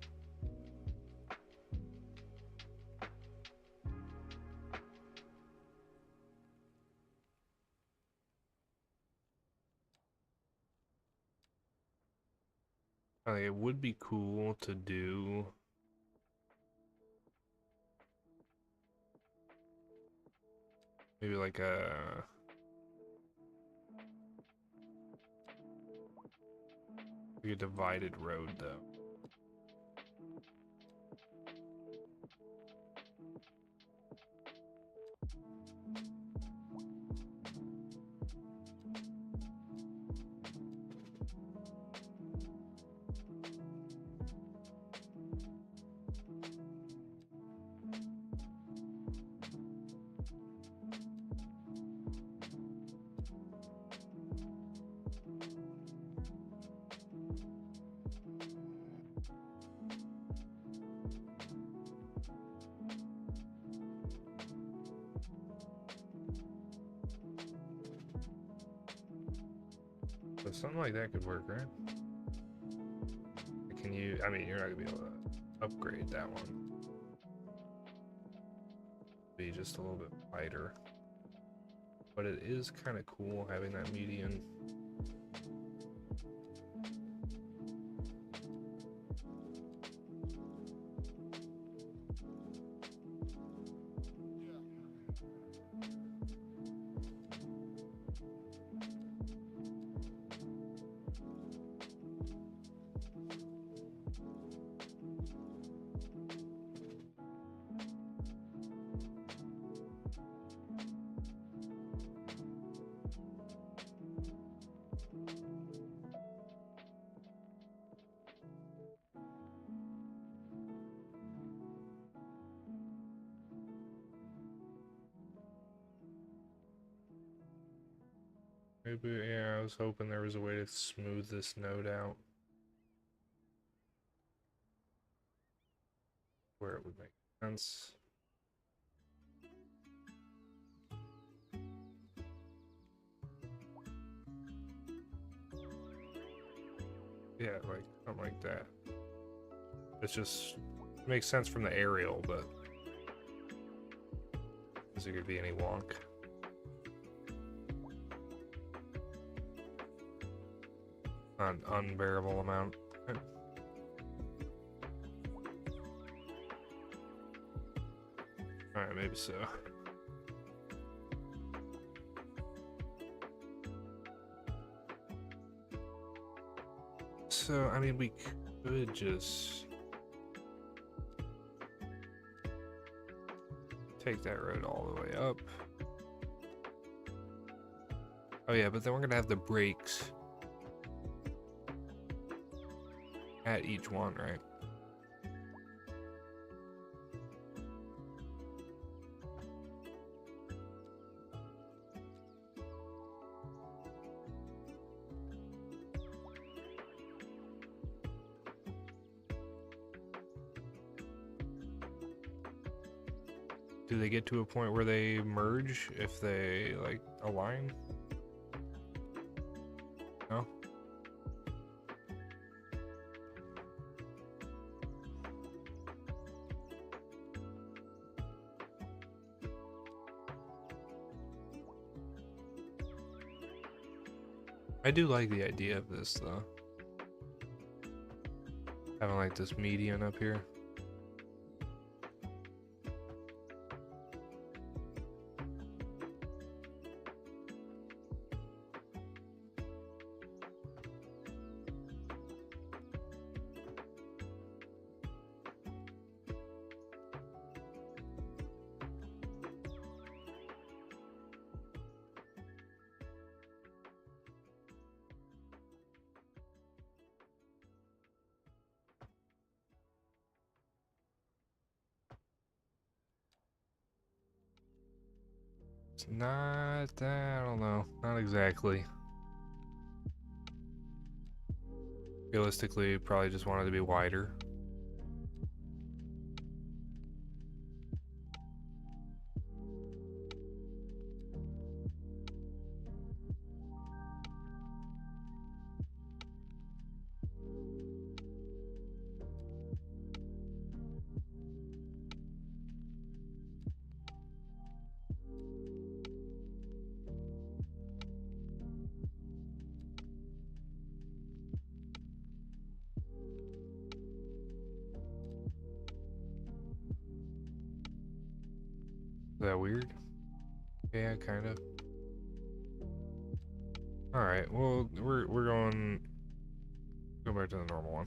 I think it would be cool to do maybe like a divided road though. So something like that could work, right? Can you, I mean, you're not gonna be able to upgrade that one. Be just a little bit wider. But it is kind of cool having that median. Maybe, yeah, I was hoping there was a way to smooth this node out where it would make sense. Yeah, like something like that. It just makes sense from the aerial, but is there gonna be any wonk? An unbearable amount. Alright, maybe so. So, I mean, we could just take that road all the way up. Oh yeah, but then we're gonna have the brakes at each one, right? Do they get to a point where they merge if they like align? No? I do like the idea of this though. Having like this median up here. It's not that, I don't know, not exactly. Realistically, probably just wanted to be wider. Is that weird? Yeah, kind of. All right. Well, we're going go back to the normal one.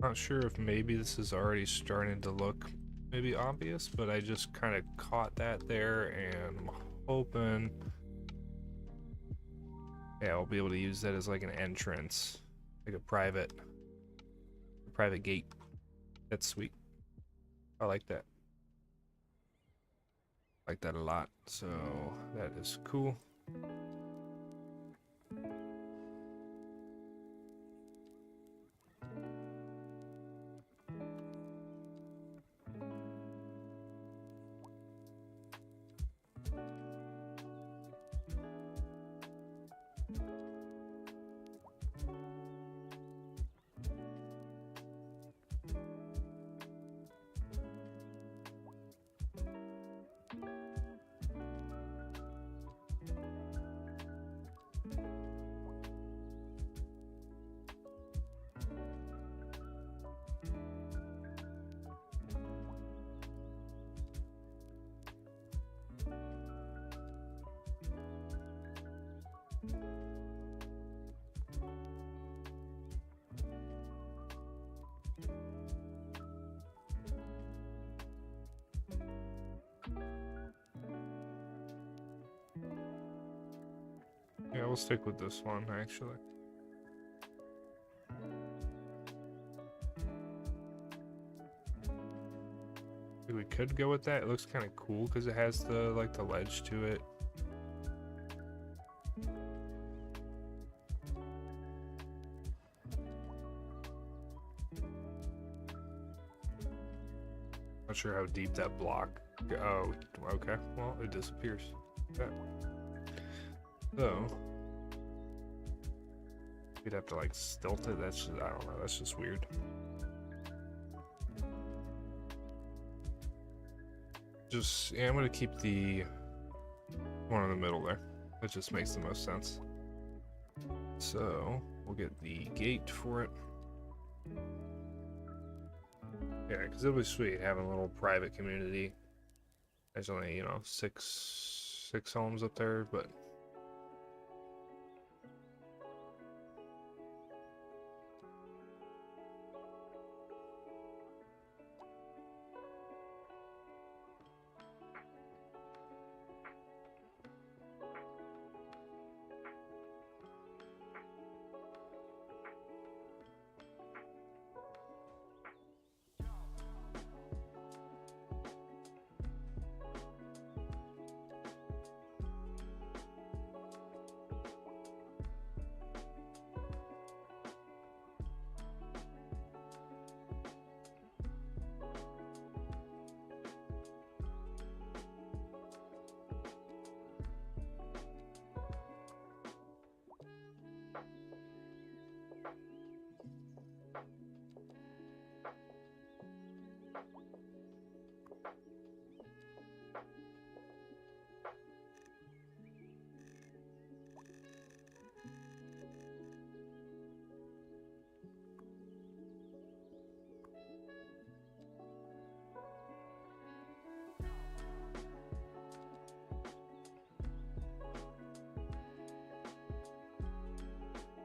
Not sure if maybe this is already starting to look maybe obvious, but I just kind of caught that there, and I'm hoping, yeah, I'll be able to use that as like an entrance, like a private gate. That's sweet. I like that. Like that a lot. So that is cool. Yeah, we'll stick with this one actually. We could go with that. It looks kind of cool because it has the like the ledge to it. Not sure how deep that block. Oh, okay. Well, it disappears. Okay. So we'd have to like stilt it. That's just, I don't know. That's just weird. Just yeah, I'm gonna keep the one in the middle there. That just makes the most sense. So we'll get the gate for it. Yeah, because it'll be sweet having a little private community. There's only, you know, six homes up there, but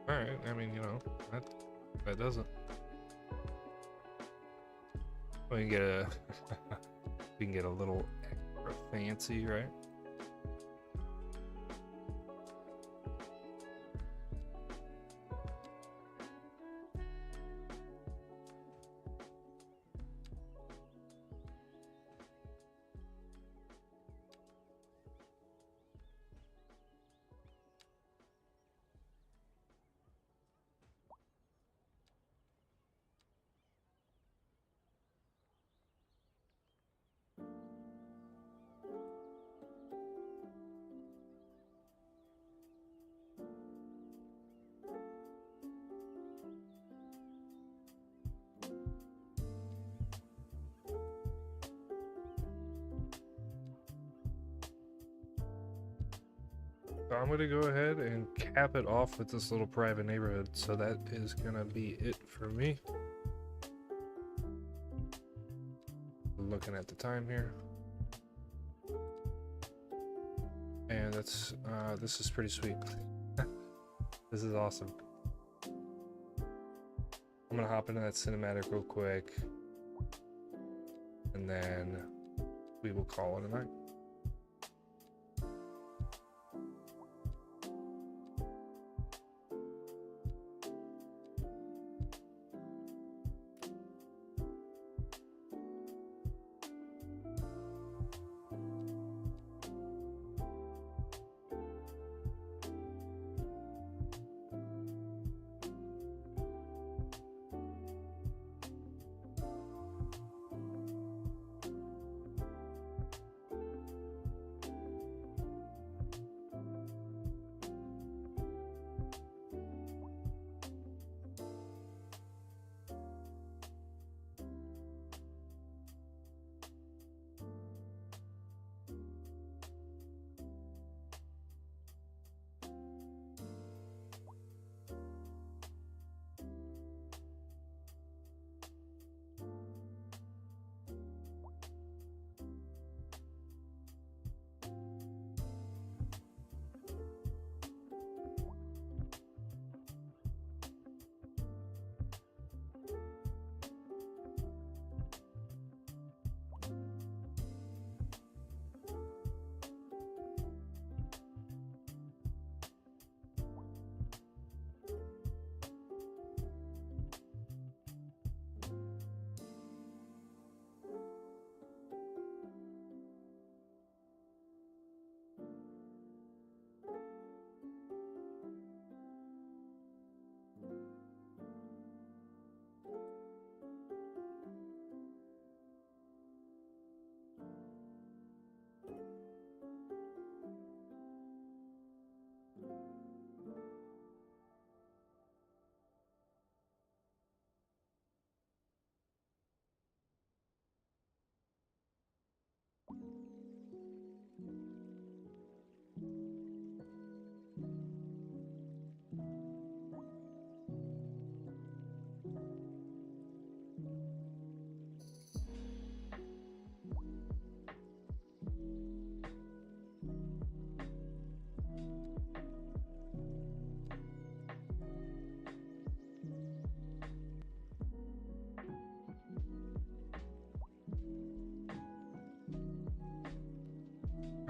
alright, I mean, you know, that doesn't. We can get a we can get a little extra fancy, right? So I'm gonna go ahead and cap it off with this little private neighborhood. So that is gonna be it for me. Looking at the time here. And that's this is pretty sweet. This is awesome. I'm gonna hop into that cinematic real quick. And then we will call it a night.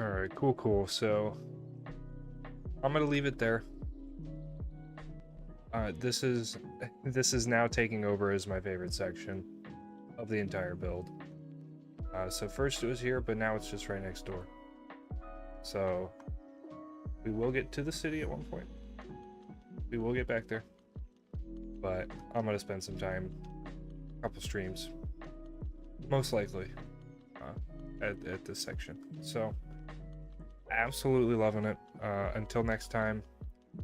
Alright, cool. So, I'm gonna leave it there. This is now taking over as my favorite section of the entire build. So first it was here, but now it's just right next door. So, we will get to the city at one point. We will get back there. But I'm gonna spend some time, a couple streams, most likely, at this section. So, absolutely loving it. Until next time,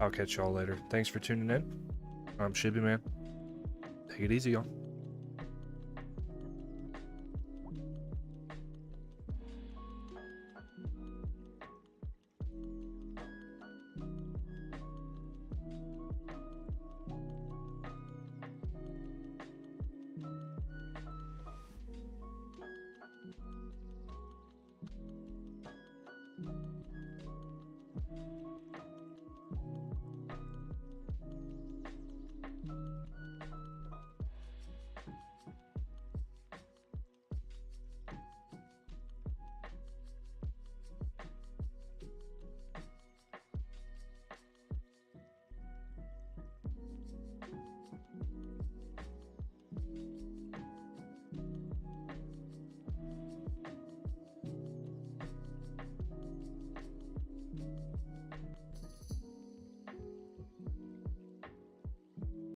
I'll catch y'all later. Thanks for tuning in. I'm Shibby Man. Take it easy, y'all.